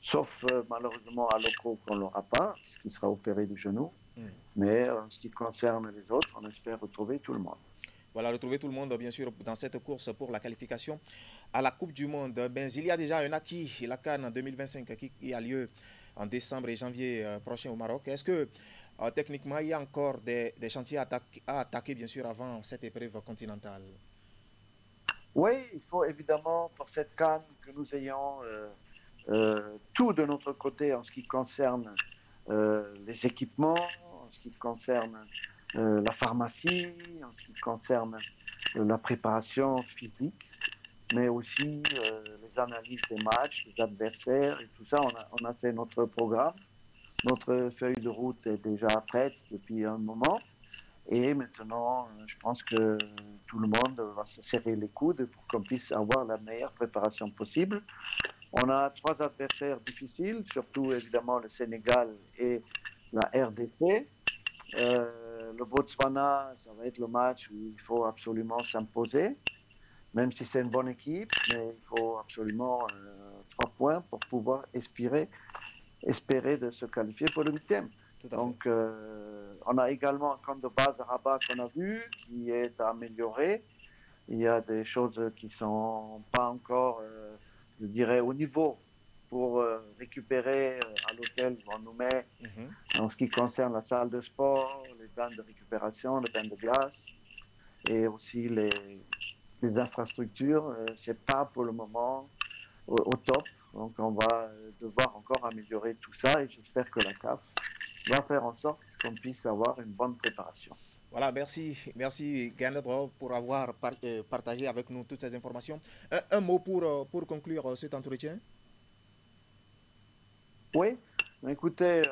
Speaker 18: sauf malheureusement à Loko qu'on ne l'aura pas, parce qu'il sera opéré du genou. Mais en ce qui concerne les autres, on espère retrouver tout le monde.
Speaker 1: Voilà, retrouver tout le monde, bien sûr, dans cette course pour la qualification à la Coupe du Monde. Ben, il y a déjà un acquis, la CAN 2025, qui a lieu en décembre et janvier prochain au Maroc. Est-ce que, techniquement, il y a encore des chantiers à attaquer, bien sûr, avant cette épreuve continentale?
Speaker 18: Oui, il faut évidemment, pour cette CAN, que nous ayons tout de notre côté en ce qui concerne les équipements, en ce qui concerne la pharmacie, en ce qui concerne la préparation physique, mais aussi les analyses des matchs, des adversaires et tout ça. On a fait notre programme. Notre feuille de route est déjà prête depuis un moment. Et maintenant, je pense que tout le monde va se serrer les coudes pour qu'on puisse avoir la meilleure préparation possible. On a 3 adversaires difficiles, surtout évidemment le Sénégal et la RDC. Le Botswana, ça va être le match où il faut absolument s'imposer, même si c'est une bonne équipe, mais il faut absolument 3 points pour pouvoir espérer de se qualifier pour le 8e. Donc, on a également un camp de base à Rabat qu'on a vu, qui est amélioré. Il y a des choses qui ne sont pas encore, je dirais, au niveau pour récupérer à l'hôtel où on nous met en ce qui concerne la salle de sport, les bains de récupération, les bains de glace et aussi les infrastructures. C'est pas pour le moment au top. Donc on va devoir encore améliorer tout ça et j'espère que la CAF va faire en sorte qu'on puisse avoir une bonne préparation.
Speaker 1: Voilà, merci Garnet pour avoir partagé avec nous toutes ces informations. Un mot pour conclure cet entretien?
Speaker 18: Oui, écoutez,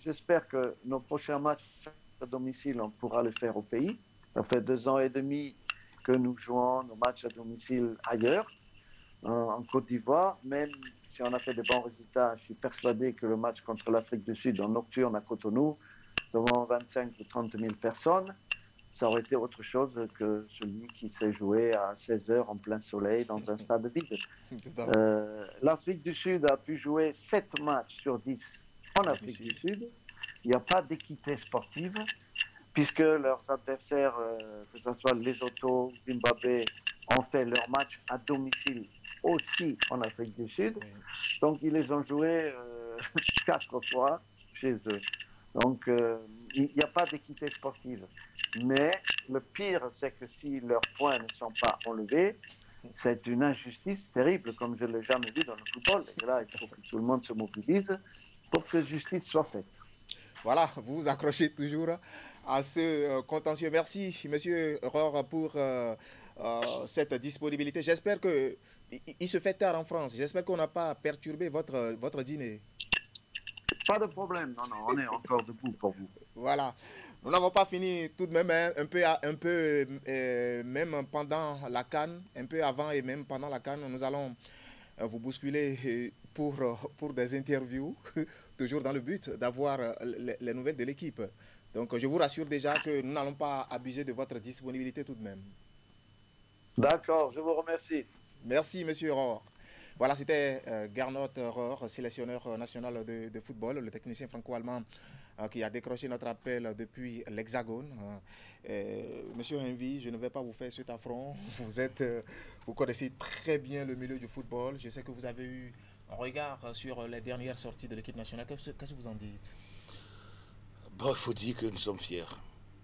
Speaker 18: j'espère que nos prochains matchs à domicile, on pourra les faire au pays. Ça fait 2 ans et demi que nous jouons nos matchs à domicile ailleurs, en Côte d'Ivoire. Même si on a fait de bons résultats, je suis persuadé que le match contre l'Afrique du Sud en nocturne à Cotonou, devant 25 ou 30 000 personnes, ça aurait été autre chose que celui qui s'est joué à 16 h en plein soleil dans un stade vide. L'Afrique du Sud a pu jouer 7 matchs sur 10 en Afrique du Sud. Il n'y a pas d'équité sportive, puisque leurs adversaires, que ce soit Lesotho, Zimbabwe, ont fait leur match à domicile aussi en Afrique du Sud. Donc ils les ont joués 4 fois chez eux. Donc il n'y a pas d'équité sportive. Mais le pire, c'est que si leurs points ne sont pas enlevés, c'est une injustice terrible, comme je ne l'ai jamais vu dans le football. Et là, il faut que tout le monde se mobilise pour que justice soit faite.
Speaker 1: Voilà, vous vous accrochez toujours à ce contentieux. Merci, Monsieur Rohr, pour cette disponibilité. J'espère qu'il se fait tard en France. J'espère qu'on n'a pas perturbé votre dîner.
Speaker 18: Pas de problème, non, on est encore debout pour vous.
Speaker 1: Voilà. Nous n'avons pas fini tout de même, un peu même pendant la CAN, un peu avant et même pendant la CAN, nous allons vous bousculer pour des interviews, toujours dans le but d'avoir les nouvelles de l'équipe. Donc je vous rassure déjà que nous n'allons pas abuser de votre disponibilité tout de même.
Speaker 18: D'accord, je vous remercie.
Speaker 1: Merci, Monsieur Rohr. Voilà, c'était Gernot Rohr, sélectionneur national de football, le technicien franco-allemand qui a décroché notre appel depuis l'Hexagone. Monsieur Henvi, je ne vais pas vous faire cet affront. Vous connaissez très bien le milieu du football. Je sais que vous avez eu un regard sur les dernières sorties de l'équipe nationale. Qu'est-ce que vous en dites?
Speaker 2: Bon, il faut dire que nous sommes fiers.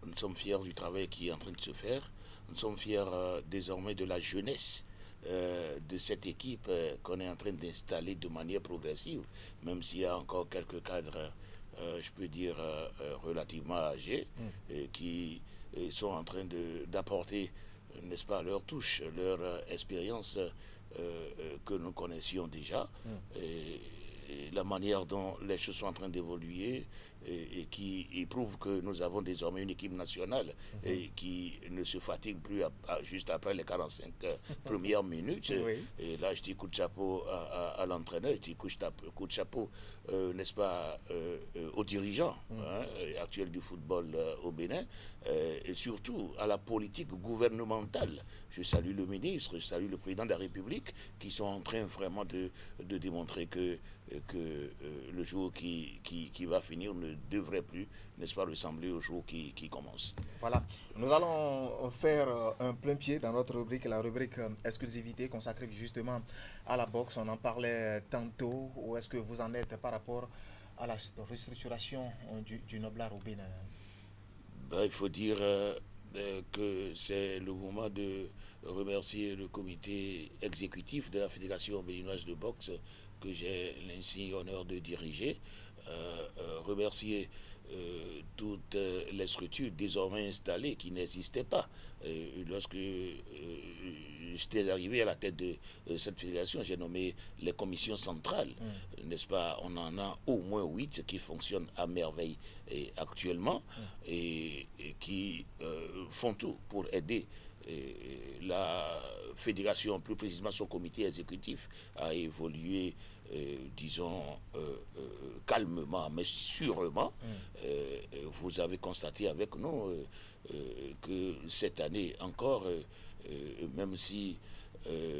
Speaker 2: Nous sommes fiers du travail qui est en train de se faire. Nous sommes fiers désormais de la jeunesse de cette équipe qu'on est en train d'installer de manière progressive, même s'il y a encore quelques cadres, je peux dire, relativement âgés, qui sont en train d'apporter, n'est-ce pas, leur touche, leur expérience que nous connaissions déjà, et la manière dont les choses sont en train d'évoluer et qui prouve que nous avons désormais une équipe nationale et qui ne se fatigue plus juste après les 45 premières minutes. Et là, je dis coup de chapeau à l'entraîneur, je dis coup de chapeau, n'est-ce pas, aux dirigeants actuels du football au Bénin, et surtout à la politique gouvernementale. Je salue le ministre, je salue le président de la République qui sont en train vraiment de démontrer que le jour qui va finir ne devrait plus, n'est-ce pas, ressembler au jour qui commence.
Speaker 1: Voilà. Nous allons faire un plein pied dans notre rubrique, la rubrique exclusivité consacrée justement à la boxe. On en parlait tantôt. Où est-ce que vous en êtes par rapport à la restructuration du Noblard au Bénin?
Speaker 2: Il faut dire que c'est le moment de remercier le comité exécutif de la Fédération béninoise de boxe que j'ai l'insigne honneur de diriger, remercier toutes les structures désormais installées qui n'existaient pas. Lorsque j'étais arrivé à la tête de cette fédération, j'ai nommé les commissions centrales, n'est-ce pas? On en a au moins 8 qui fonctionnent à merveille actuellement et qui font tout pour aider la fédération, plus précisément son comité exécutif, à évoluer, disons, calmement, mais sûrement. Vous avez constaté avec nous que cette année encore, même si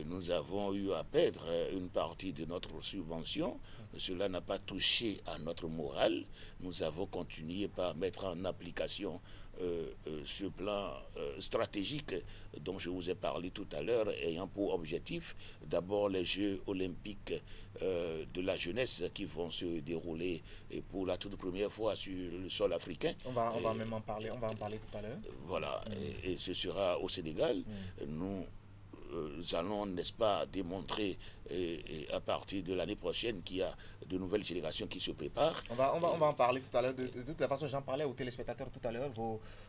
Speaker 2: nous avons eu à perdre une partie de notre subvention, cela n'a pas touché à notre morale. Nous avons continué par mettre en application ce plan stratégique dont je vous ai parlé tout à l'heure, ayant pour objectif d'abord les Jeux olympiques de la jeunesse qui vont se dérouler pour la toute première fois sur le sol africain.
Speaker 1: On va même en parler, on va en parler tout à l'heure.
Speaker 2: Voilà, et ce sera au Sénégal. Nous allons, n'est-ce pas, démontrer à partir de l'année prochaine qu'il y a de nouvelles générations qui se préparent. On va
Speaker 1: en parler tout à l'heure. De toute façon, j'en parlais aux téléspectateurs tout à l'heure.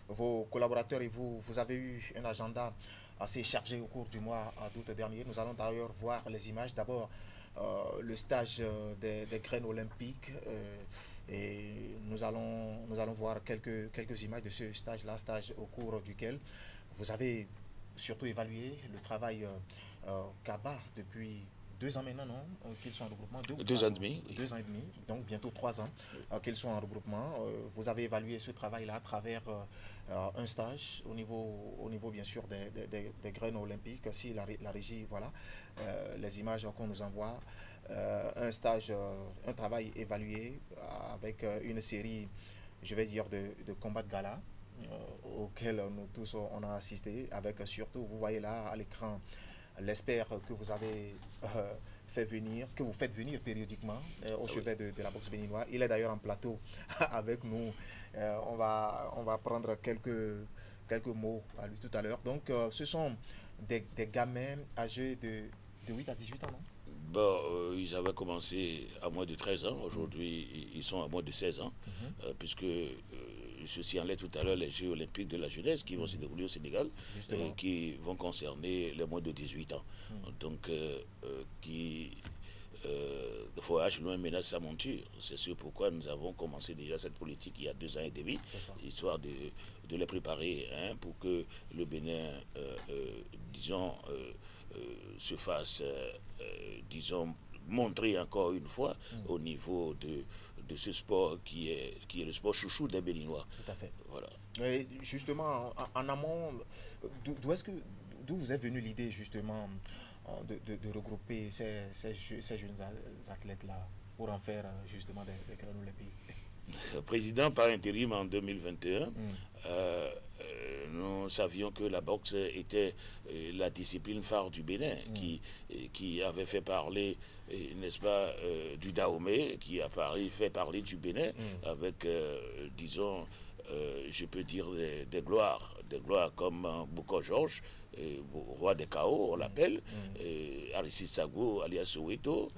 Speaker 1: Vos collaborateurs et vous avez eu un agenda assez chargé au cours du mois d'août dernier. Nous allons d'ailleurs voir les images. D'abord, le stage des graines olympiques. Et nous allons voir quelques images de ce stage-là, stage au cours duquel vous avez surtout évaluer le travail Kaba depuis 2 ans maintenant, non, qu'ils sont en regroupement.
Speaker 2: 2 ans et demi. Oui.
Speaker 1: 2 ans et demi, donc bientôt 3 ans qu'ils sont en regroupement. Vous avez évalué ce travail-là à travers un stage au niveau bien sûr des graines olympiques. Si la régie, voilà, les images qu'on nous envoie, un stage, un travail évalué avec une série, je vais dire, de combats de gala. Auquel nous tous on a assisté, avec surtout, vous voyez là à l'écran, l'espère que vous avez que vous faites venir périodiquement au chevet de la boxe béninoise. Il est d'ailleurs en plateau avec nous. On va prendre quelques mots à lui tout à l'heure. Donc ce sont des gamins âgés de 8 à 18 ans, non?
Speaker 2: Ils avaient commencé à moins de 13 ans. Aujourd'hui, ils sont à moins de 16 ans, puisque je signalais tout à l'heure les Jeux olympiques de la jeunesse qui vont se dérouler au Sénégal, qui vont concerner les moins de 18 ans. Donc, le voyage loin menace sa monture. C'est ce pourquoi nous avons commencé déjà cette politique il y a 2 ans et demi, histoire de les préparer pour que le Bénin, disons, se fasse, disons, montrer encore une fois au niveau de ce sport qui est le sport chouchou des Béninois.
Speaker 1: Tout à fait.
Speaker 2: Voilà.
Speaker 1: Et justement, en amont, d'où vous est venue l'idée justement de regrouper ces jeunes athlètes-là pour en faire justement des graines olympiques?
Speaker 2: Président par intérim en 2021, nous savions que la boxe était la discipline phare du Bénin, qui avait fait parler, n'est-ce pas, du Dahomey, qui a fait parler du Bénin avec, disons, je peux dire des gloires comme Boko Georges, roi des chaos, on l'appelle, Aristide Sago, alias Soweto,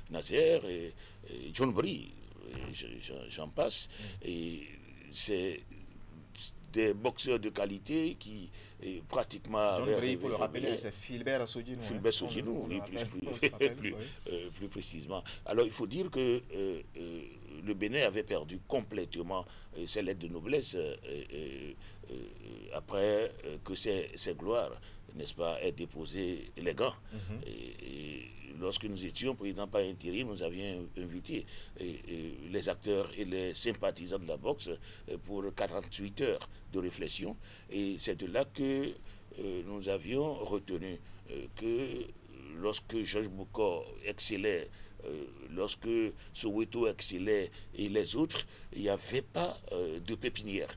Speaker 2: Nazer, et John Brie, j'en passe. Et c'est des boxeurs de qualité qui pratiquement...
Speaker 1: John Brie, il faut le rappeler, c'est Philbert Sodjinou.
Speaker 2: Philbert Sodjinou, oui, plus précisément. Alors, il faut dire que le Bénin avait perdu complètement ses lettres de noblesse après que ses gloires, n'est-ce pas, aient déposé les gants. Et lorsque nous étions président par intérim, nous avions invité les acteurs et les sympathisants de la boxe pour 48 heures de réflexion. Et c'est de là que nous avions retenu que lorsque Georges Bokor excellait, lorsque Soweto excellait et les autres, il n'y avait pas de pépinière.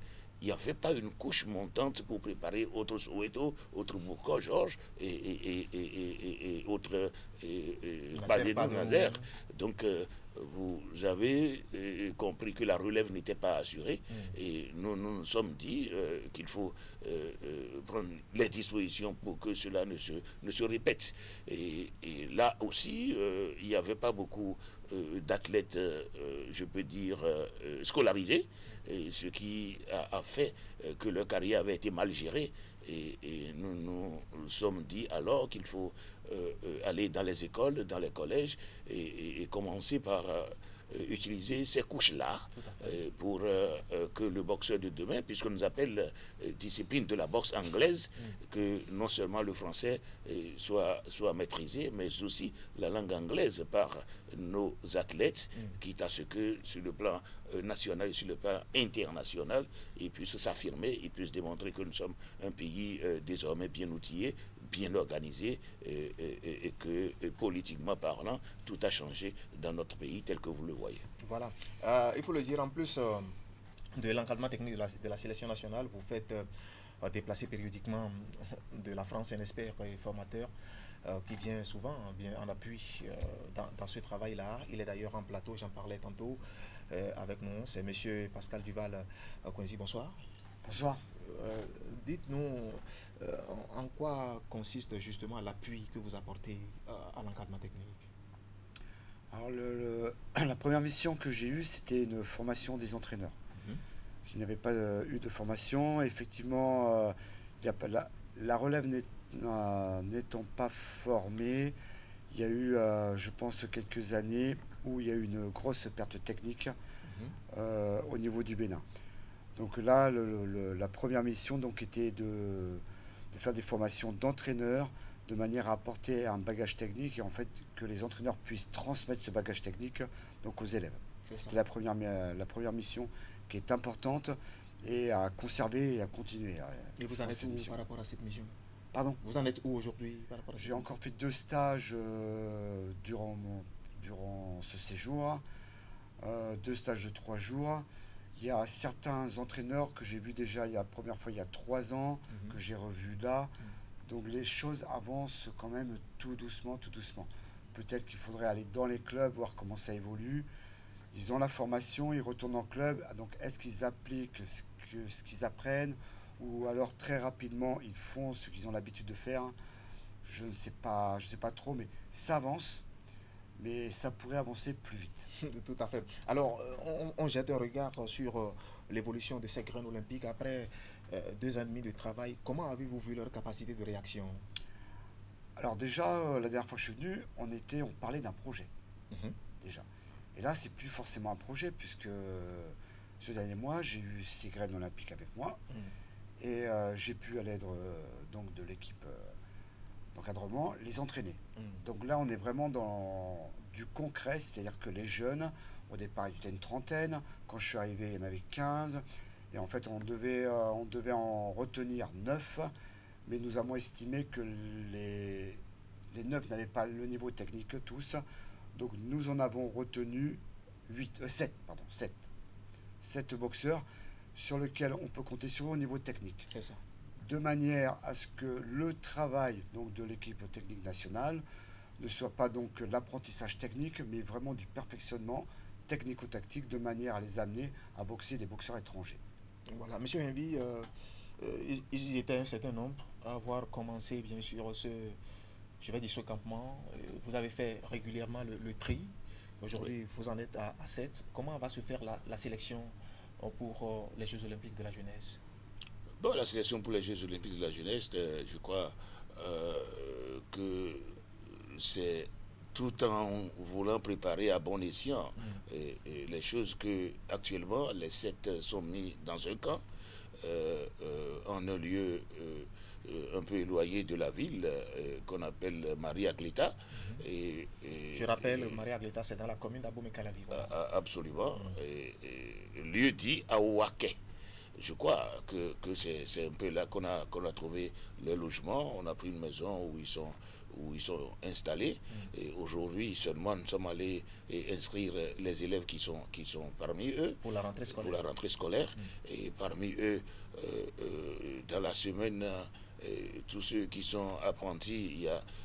Speaker 2: Il n'y avait pas une couche montante pour préparer autre Soweto, autre Bokor, Georges et autre Badedou Nazer. Donc vous avez compris que la relève n'était pas assurée et nous nous sommes dit qu'il faut prendre les dispositions pour que cela ne se répète. Et là aussi, il n'y avait pas beaucoup d'athlètes, je peux dire, scolarisés, et ce qui a fait que leur carrière avait été mal gérée. Et nous nous sommes dit alors qu'il faut aller dans les écoles, dans les collèges et commencer par utiliser ces couches-là pour que le boxeur de demain, puisqu'on nous appelle discipline de la boxe anglaise, que non seulement le français soit maîtrisé, mais aussi la langue anglaise par nos athlètes, quitte à ce que sur le plan national et sur le plan international, ils puissent s'affirmer, ils puissent démontrer que nous sommes un pays désormais bien outillé, bien organisé et que politiquement parlant, tout a changé dans notre pays tel que vous le voyez.
Speaker 1: Voilà. Il faut le dire, en plus de l'encadrement technique de la sélection nationale, vous faites déplacer périodiquement de la France un expert et formateur qui vient souvent en appui dans ce travail-là. Il est d'ailleurs en plateau, j'en parlais tantôt avec nous. C'est M. Pascal Duval-Coinzi. Bonsoir.
Speaker 19: Bonsoir.
Speaker 1: Dites-nous en quoi consiste justement l'appui que vous apportez à l'encadrement technique.
Speaker 19: Alors la première mission que j'ai eue, c'était une formation des entraîneurs. Je n'avais pas eu de formation. Effectivement, la relève n'étant pas formée, il y a eu, je pense, quelques années où il y a eu une grosse perte technique au niveau du Bénin. Donc là, la première mission donc, était de faire des formations d'entraîneurs de manière à apporter un bagage technique et en fait que les entraîneurs puissent transmettre ce bagage technique donc, aux élèves. C'est la première mission qui est importante et à conserver et à continuer.
Speaker 1: Et vous en êtes où par rapport à cette mission?
Speaker 19: Pardon?
Speaker 1: Vous en êtes où aujourd'hui par rapport à cette
Speaker 19: J'ai encore fait 2 stages durant ce séjour, 2 stages de 3 jours. Il y a certains entraîneurs que j'ai vus déjà la première fois il y a 3 ans, que j'ai revus là. Donc les choses avancent quand même tout doucement, tout doucement. Peut-être qu'il faudrait aller dans les clubs, voir comment ça évolue. Ils ont la formation, ils retournent en club. Donc est-ce qu'ils appliquent ce qu'ils apprennent ou alors très rapidement ils font ce qu'ils ont l'habitude de faire? Je ne sais pas trop, mais ça avance. Mais ça pourrait avancer plus vite.
Speaker 1: Tout à fait. Alors, on jette un regard sur l'évolution de ces graines olympiques. Après 2 ans et demi de travail, comment avez-vous vu leur capacité de réaction?
Speaker 19: Alors déjà, la dernière fois que je suis venu, on parlait d'un projet. Déjà. Et là, c'est plus forcément un projet, puisque ce dernier mois, j'ai eu 6 graines olympiques avec moi. Et j'ai pu, à l'aide donc de l'équipe d'encadrement, les entraîner. Donc là, on est vraiment dans du concret, c'est-à-dire que les jeunes, au départ, ils étaient une trentaine. Quand je suis arrivé, il y en avait 15. Et en fait, on devait en retenir 9. Mais nous avons estimé que les 9 n'avaient pas le niveau technique tous. Donc nous en avons retenu 7 boxeurs sur lesquels on peut compter sur eux au niveau technique.
Speaker 1: C'est ça.
Speaker 19: De manière à ce que le travail donc, de l'équipe technique nationale ne soit pas donc l'apprentissage technique, mais vraiment du perfectionnement technico-tactique de manière à les amener à boxer des boxeurs étrangers.
Speaker 1: Voilà, Monsieur Henvi, ils étaient un certain nombre à avoir commencé bien sûr ce campement. Vous avez fait régulièrement le tri. Aujourd'hui, oui, vous en êtes à 7. Comment va se faire la sélection pour les Jeux Olympiques de la jeunesse?
Speaker 2: Bon, la sélection pour les Jeux Olympiques de la jeunesse, je crois que c'est tout en voulant préparer à bon escient et les choses que actuellement les 7 sont mis dans un camp en un lieu un peu éloigné de la ville qu'on appelle Maria Gleta.
Speaker 1: Je rappelle, Maria Gleta, c'est dans la commune d'Abomey-Calavi.
Speaker 2: Absolument. Lieu dit Aouaké. Je crois que c'est un peu là qu'on a trouvé le logement. On a pris une maison où ils sont installés. Et aujourd'hui seulement nous sommes allés inscrire les élèves qui sont parmi eux
Speaker 1: pour la rentrée scolaire.
Speaker 2: Et parmi eux, dans la semaine, tous ceux qui sont apprentis,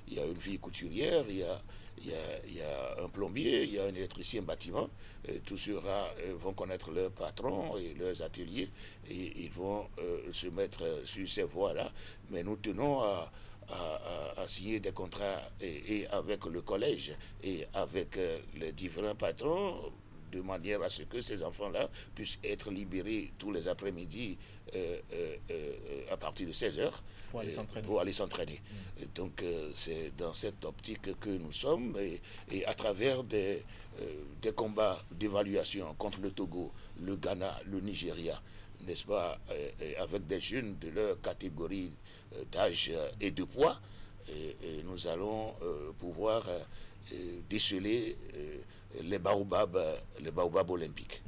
Speaker 2: il y a une fille couturière, il y a un plombier, il y a un électricien bâtiment. Tous ceux-là vont connaître leurs patrons et leurs ateliers et ils vont se mettre sur ces voies-là. Mais nous tenons à signer des contrats et avec le collège et avec les différents patrons de manière à ce que ces enfants-là puissent être libérés tous les après-midi à partir de 16h pour aller s'entraîner. Donc c'est dans cette optique que nous sommes et à travers des combats d'évaluation contre le Togo, le Ghana, le Nigeria, n'est-ce pas, avec des jeunes de leur catégorie d'âge et de poids, nous allons pouvoir déceler les baobabs olympiques.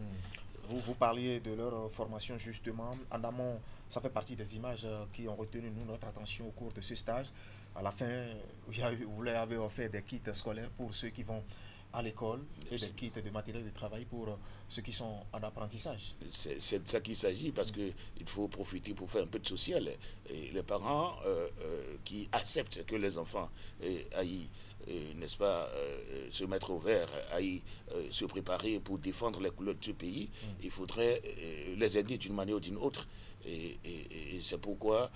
Speaker 1: Vous parliez de leur formation justement. En amont, ça fait partie des images qui ont retenu notre attention au cours de ce stage. À la fin, vous leur avez offert des kits scolaires pour ceux qui vont à l'école et des kits de matériel de travail pour ceux qui sont en apprentissage.
Speaker 2: C'est de ça qu'il s'agit parce qu'il faut profiter pour faire un peu de social. Et les parents qui acceptent que les enfants aillent, n'est-ce pas, se mettre au vert, aillent se préparer pour défendre les couleurs de ce pays, il faudrait les aider d'une manière ou d'une autre. Et c'est pourquoi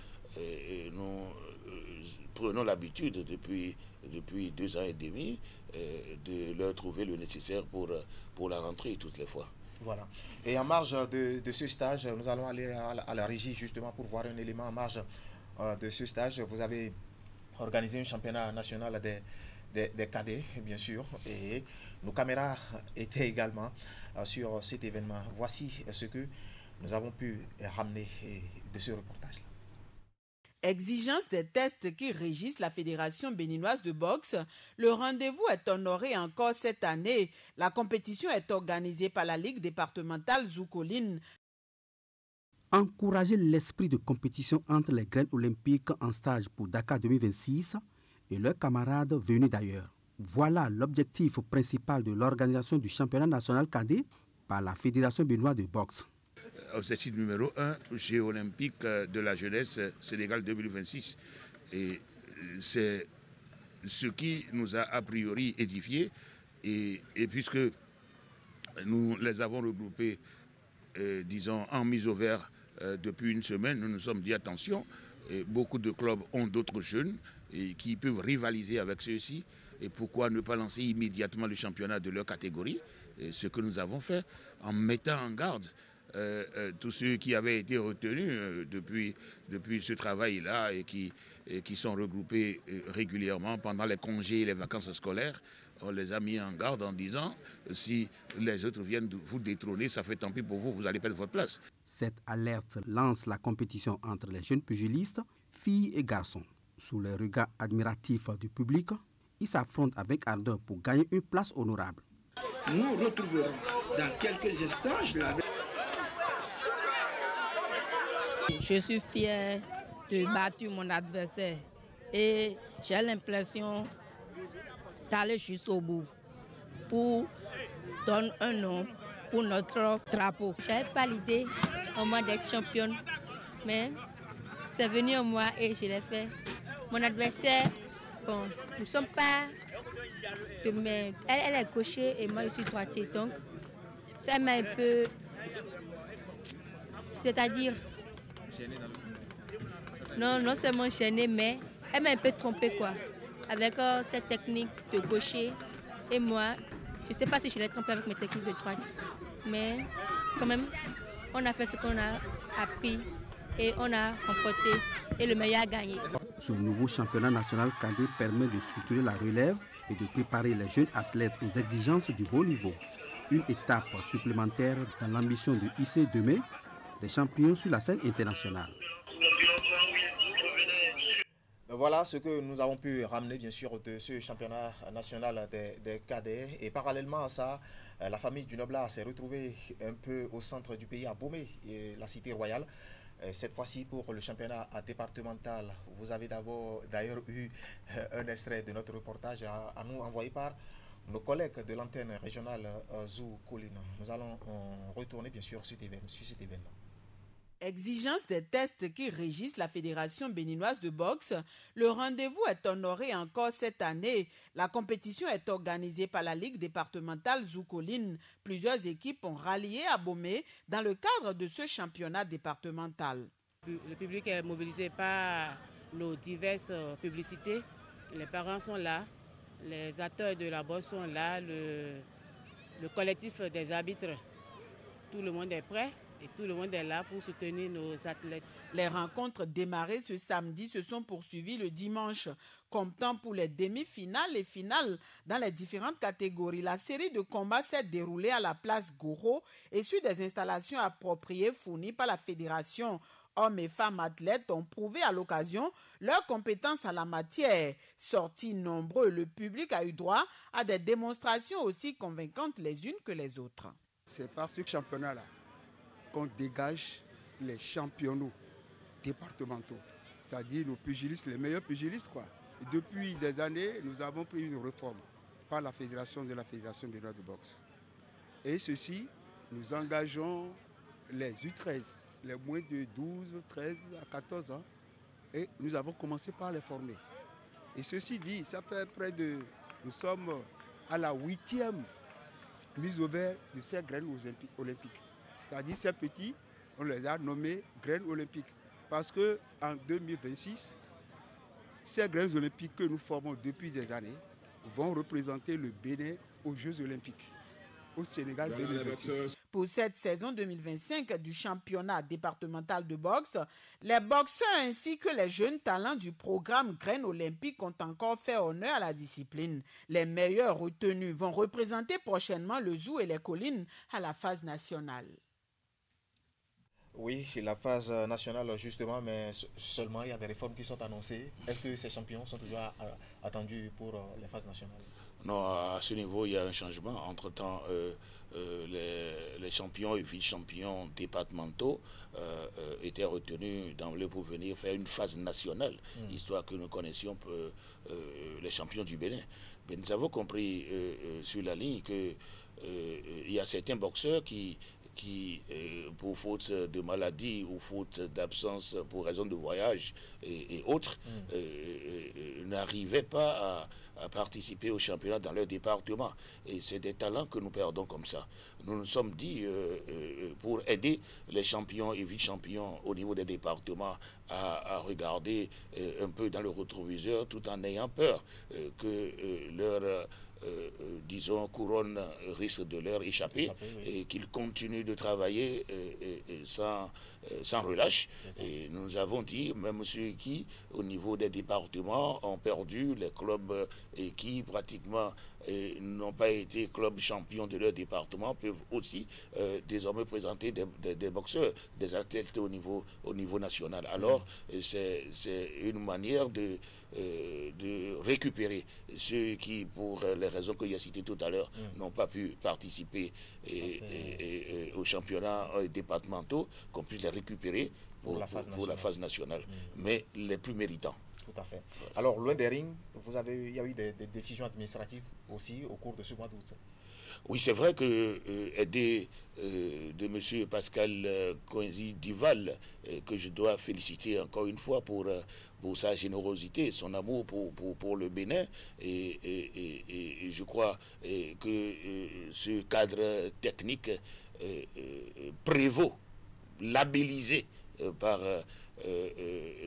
Speaker 2: nous prenons l'habitude depuis 2 ans et demi de leur trouver le nécessaire pour la rentrée toutes les fois.
Speaker 1: Voilà. Et en marge de ce stage, nous allons aller à la régie justement pour voir un élément en marge de ce stage. Vous avez organisé un championnat national des cadets, bien sûr, et nos caméras étaient également sur cet événement. Voici ce que nous avons pu ramener de ce reportage-là.
Speaker 20: Exigence des tests qui régissent la Fédération béninoise de boxe, le rendez-vous est honoré encore cette année. La compétition est organisée par la Ligue départementale Zoukoline.
Speaker 15: Encourager l'esprit de compétition entre les graines olympiques en stage pour Dakar 2026 et leurs camarades venus d'ailleurs. Voilà l'objectif principal de l'organisation du championnat national cadet par la Fédération béninoise de boxe.
Speaker 2: Objectif numéro 1, Jeux olympiques de la jeunesse Sénégal 2026. Et c'est ce qui nous a priori édifié. Et puisque nous les avons regroupés, disons, en mise au vert depuis une semaine, nous nous sommes dit attention, beaucoup de clubs ont d'autres jeunes qui peuvent rivaliser avec ceux-ci. Et pourquoi ne pas lancer immédiatement le championnat de leur catégorie? Et ce que nous avons fait en mettant en garde tous ceux qui avaient été retenus depuis ce travail-là et qui sont regroupés régulièrement pendant les congés et les vacances scolaires. On les a mis en garde en disant si les autres viennent vous détrôner, ça fait tant pis pour vous, vous allez perdre votre place.
Speaker 15: Cette alerte lance la compétition entre les jeunes pugilistes, filles et garçons. Sous le regard admiratif du public, ils s'affrontent avec ardeur pour gagner une place honorable.
Speaker 21: Nous retrouverons dans quelques instants,
Speaker 22: Je suis fière de battre mon adversaire et j'ai l'impression d'aller jusqu'au bout pour donner un nom pour notre drapeau.
Speaker 23: Je n'avais pas l'idée au moins d'être championne, mais c'est venu à moi et je l'ai fait. Mon adversaire, bon, nous ne sommes pas de main. Elle est gaucher et moi je suis droitier, donc ça m'a un peu... C'est-à-dire... Non seulement gênée, mais elle m'a un peu trompée, quoi. Avec cette technique de gaucher. Et moi, je ne sais pas si je l'ai trompée avec mes techniques de droite. Mais quand même, on a fait ce qu'on a appris et on a remporté. Et le meilleur a gagné.
Speaker 15: Ce nouveau championnat national cadet permet de structurer la relève et de préparer les jeunes athlètes aux exigences du haut niveau. Une étape supplémentaire dans l'ambition de hisser demain des champions sur la scène internationale.
Speaker 1: Voilà ce que nous avons pu ramener bien sûr de ce championnat national des cadets. Et parallèlement à ça, la famille du Noblat s'est retrouvée un peu au centre du pays, à Bomé, la cité royale. Cette fois-ci pour le championnat départemental. Vous avez d'ailleurs eu un extrait de notre reportage à nous envoyé par nos collègues de l'antenne régionale Zou Colline. Nous allons retourner bien sûr sur cet événement.
Speaker 20: Exigence des tests qui régissent la Fédération béninoise de boxe, le rendez-vous est honoré encore cette année. La compétition est organisée par la Ligue départementale Zou Colline. Plusieurs équipes ont rallié à Bomé dans le cadre de ce championnat départemental.
Speaker 4: Le public est mobilisé par nos diverses publicités. Les parents sont là, les acteurs de la boxe sont là, le collectif des arbitres. Tout le monde est prêt. Et tout le monde est là pour soutenir nos athlètes.
Speaker 20: Les rencontres démarrées ce samedi se sont poursuivies le dimanche. Comptant pour les demi-finales et finales dans les différentes catégories, la série de combats s'est déroulée à la place Goro et sur des installations appropriées fournies par la fédération. Hommes et femmes athlètes ont prouvé à l'occasion leurs compétences en la matière. Sortis nombreux, le public a eu droit à des démonstrations aussi convaincantes les unes que les autres.
Speaker 5: C'est par ce championnat-là qu'on dégage les championnats départementaux, c'est-à-dire nos pugilistes, les meilleurs pugilistes, quoi. Et depuis des années, nous avons pris une réforme par la fédération béninoise de boxe. Et ceci, nous engageons les U13, les moins de 12, 13 à 14 ans, et nous avons commencé par les former. Et ceci dit, ça fait nous sommes à la 8e mise au vert de ces graines olympiques. C'est-à-dire ces petits, on les a nommés graines olympiques. Parce qu'en 2026, ces graines olympiques que nous formons depuis des années vont représenter le Bénin aux Jeux olympiques au Sénégal 2026.
Speaker 20: Pour cette saison 2025 du championnat départemental de boxe, les boxeurs ainsi que les jeunes talents du programme Graines olympiques ont encore fait honneur à la discipline. Les meilleurs retenus vont représenter prochainement le Zou et les collines à la phase nationale.
Speaker 1: Oui, la phase nationale justement, mais seulement il y a des réformes qui sont annoncées. Est-ce que ces champions sont toujours attendus pour les phases nationales?
Speaker 2: Non, à ce niveau, il y a un changement. Entre-temps, les champions et vice-champions départementaux étaient retenus d'emblée pour venir faire une phase nationale, histoire que nous connaissions les champions du Bénin. Mais nous avons compris sur la ligne qu'il y a certains boxeurs qui pour faute de maladie ou faute d'absence pour raison de voyage et autres, n'arrivaient pas à participer au championnat dans leur département. Et c'est des talents que nous perdons comme ça. Nous nous sommes dit, pour aider les champions et vice-champions au niveau des départements à regarder un peu dans le rétroviseur tout en ayant peur que leur... disons, couronne risque de leur échapper, et qu'ils continuent de travailler sans relâche. Et nous avons dit, même ceux qui, au niveau des départements, ont perdu, les clubs qui pratiquement n'ont pas été clubs champions de leur département, peuvent aussi désormais présenter des boxeurs, des athlètes au niveau national. Alors, c'est une manière de récupérer ceux qui, pour les raisons que j'ai citées tout à l'heure, n'ont pas pu participer aux championnats départementaux, qu'on puisse les récupérer pour la phase nationale, mais les plus méritants.
Speaker 1: Tout à fait. Voilà. Alors, loin des rings, il y a eu des décisions administratives aussi au cours de ce mois d'août.
Speaker 2: Oui, c'est vrai que aider de M. Pascal Coenzi Duval, que je dois féliciter encore une fois pour sa générosité, son amour pour le Bénin. Et je crois que ce cadre technique prévaut, labellisé par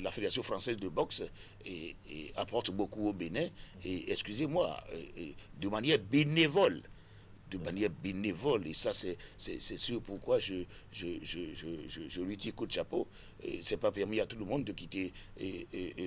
Speaker 2: la Fédération française de boxe et apporte beaucoup au Bénin. Et excusez-moi, de manière bénévole. Et ça c'est sûr pourquoi je lui tire coup de chapeau. C'est pas permis à tout le monde de quitter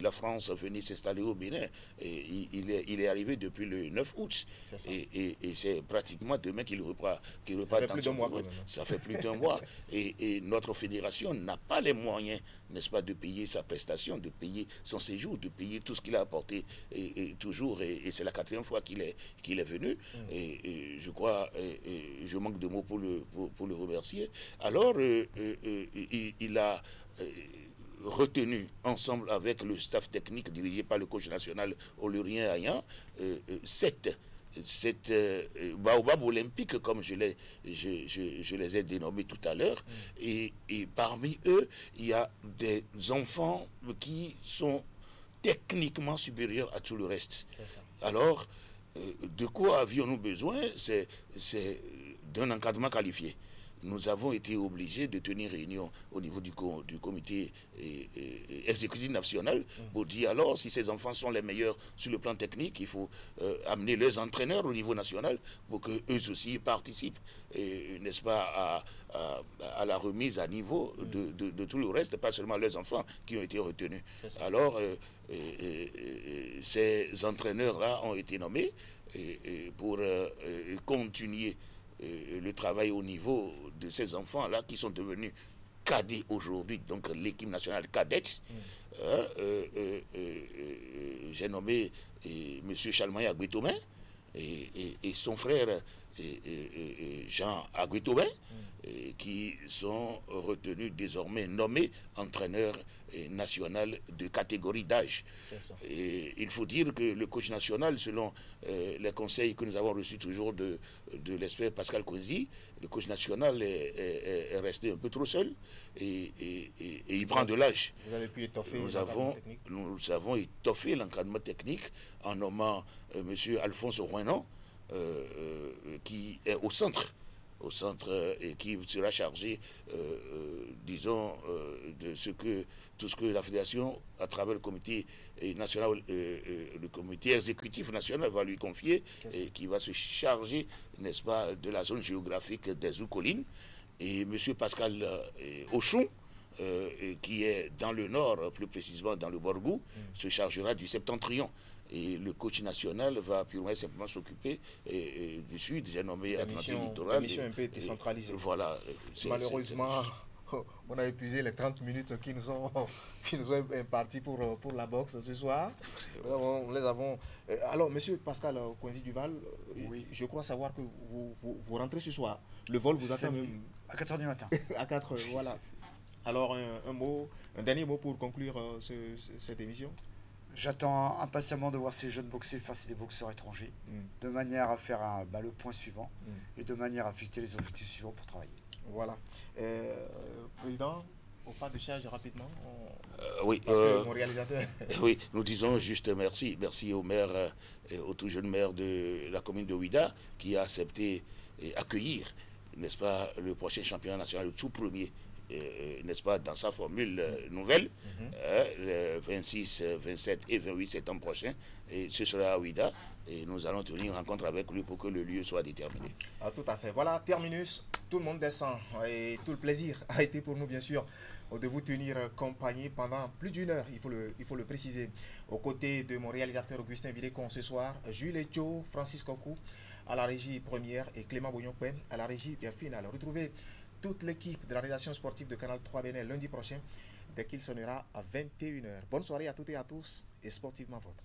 Speaker 2: la France, venir s'installer au Bénin. Il est arrivé depuis le 9 août et c'est pratiquement demain qu'il repart dans son mois. Ça fait plus d'un mois et notre fédération n'a pas les moyens, n'est-ce pas, de payer sa prestation, de payer son séjour, de payer tout ce qu'il a apporté et toujours, et c'est la 4e fois qu'il est venu. Et je crois, je manque de mots pour le remercier. Alors, il a retenu, ensemble avec le staff technique dirigé par le coach national Olurien Ayan, cette baobab olympique, comme je les ai dénommés tout à l'heure. Et parmi eux, il y a des enfants qui sont techniquement supérieurs à tout le reste. Alors, de quoi avions-nous besoin? C'est d'un encadrement qualifié. Nous avons été obligés de tenir réunion au niveau du comité exécutif national pour dire alors si ces enfants sont les meilleurs sur le plan technique, il faut amener leurs entraîneurs au niveau national pour qu'eux aussi participent, n'est-ce pas, à la remise à niveau de tout le reste, pas seulement leurs enfants qui ont été retenus. Alors, ces entraîneurs-là ont été nommés pour continuer le travail au niveau de ces enfants-là qui sont devenus cadets aujourd'hui, donc l'équipe nationale cadette. J'ai nommé M. Chalmaï Agüitomen et son frère Jean Agüitomen, qui sont retenus désormais nommés entraîneurs national de catégorie d'âge. Et il faut dire que le coach national, selon les conseils que nous avons reçus toujours de l'expert Pascal Coenzi, le coach national est resté un peu trop seul et il prend de l'âge.
Speaker 1: Vous avez pu étoffer
Speaker 2: nous avons étoffé l'encadrement technique en nommant M. Alphonse Rouenon, qui est au centre et qui sera chargé, disons, de tout ce que la fédération, à travers le comité national, le comité exécutif national va lui confier, et qui va se charger, n'est-ce pas, de la zone géographique des Oukolines. Et M. Pascal Auchon, qui est dans le nord, plus précisément dans le Borgou, se chargera du septentrion. Et le coach national va purement simplement s'occuper du sud, j'ai nommé Atlantique Littoral.
Speaker 1: La mission un peu décentralisée.
Speaker 2: Voilà.
Speaker 1: Malheureusement, on a épuisé les 30 minutes qui nous ont imparties pour la boxe ce soir. On les avons. Alors, monsieur Pascal Coenzi Duval, oui, je crois savoir que vous rentrez ce soir. Le vol vous attend même
Speaker 19: à 4h du matin.
Speaker 1: À 4h, voilà. Alors, un dernier mot pour conclure cette émission.
Speaker 19: J'attends impatiemment de voir ces jeunes boxer face à des boxeurs étrangers, de manière à faire le point suivant et de manière à fixer les objectifs suivants pour travailler.
Speaker 1: Voilà. Président, au pas de charge rapidement.
Speaker 2: Oui,
Speaker 1: parce que mon réalisateur...
Speaker 2: oui, nous disons juste merci. Merci au maire, au tout jeune maire de la commune de Ouida qui a accepté accueillir, n'est-ce pas, le prochain championnat national, le tout premier. N'est-ce pas, dans sa formule nouvelle, le 26, 27 et 28 septembre prochain, et ce sera à Ouida, et nous allons tenir une rencontre avec lui pour que le lieu soit déterminé.
Speaker 1: Ah, tout à fait. Voilà, terminus, tout le monde descend, et tout le plaisir a été pour nous, bien sûr, de vous tenir compagnie pendant plus d'1 heure, il faut le préciser, aux côtés de mon réalisateur Augustin Villecon ce soir, Jules Etcho, Francis Kokou, à la régie première, et Clément Bognokpe à la régie finale. Retrouvez toute l'équipe de la rédaction sportive de Canal 3 Bénin lundi prochain, dès qu'il sonnera à 21 h. Bonne soirée à toutes et à tous et sportivement vôtre.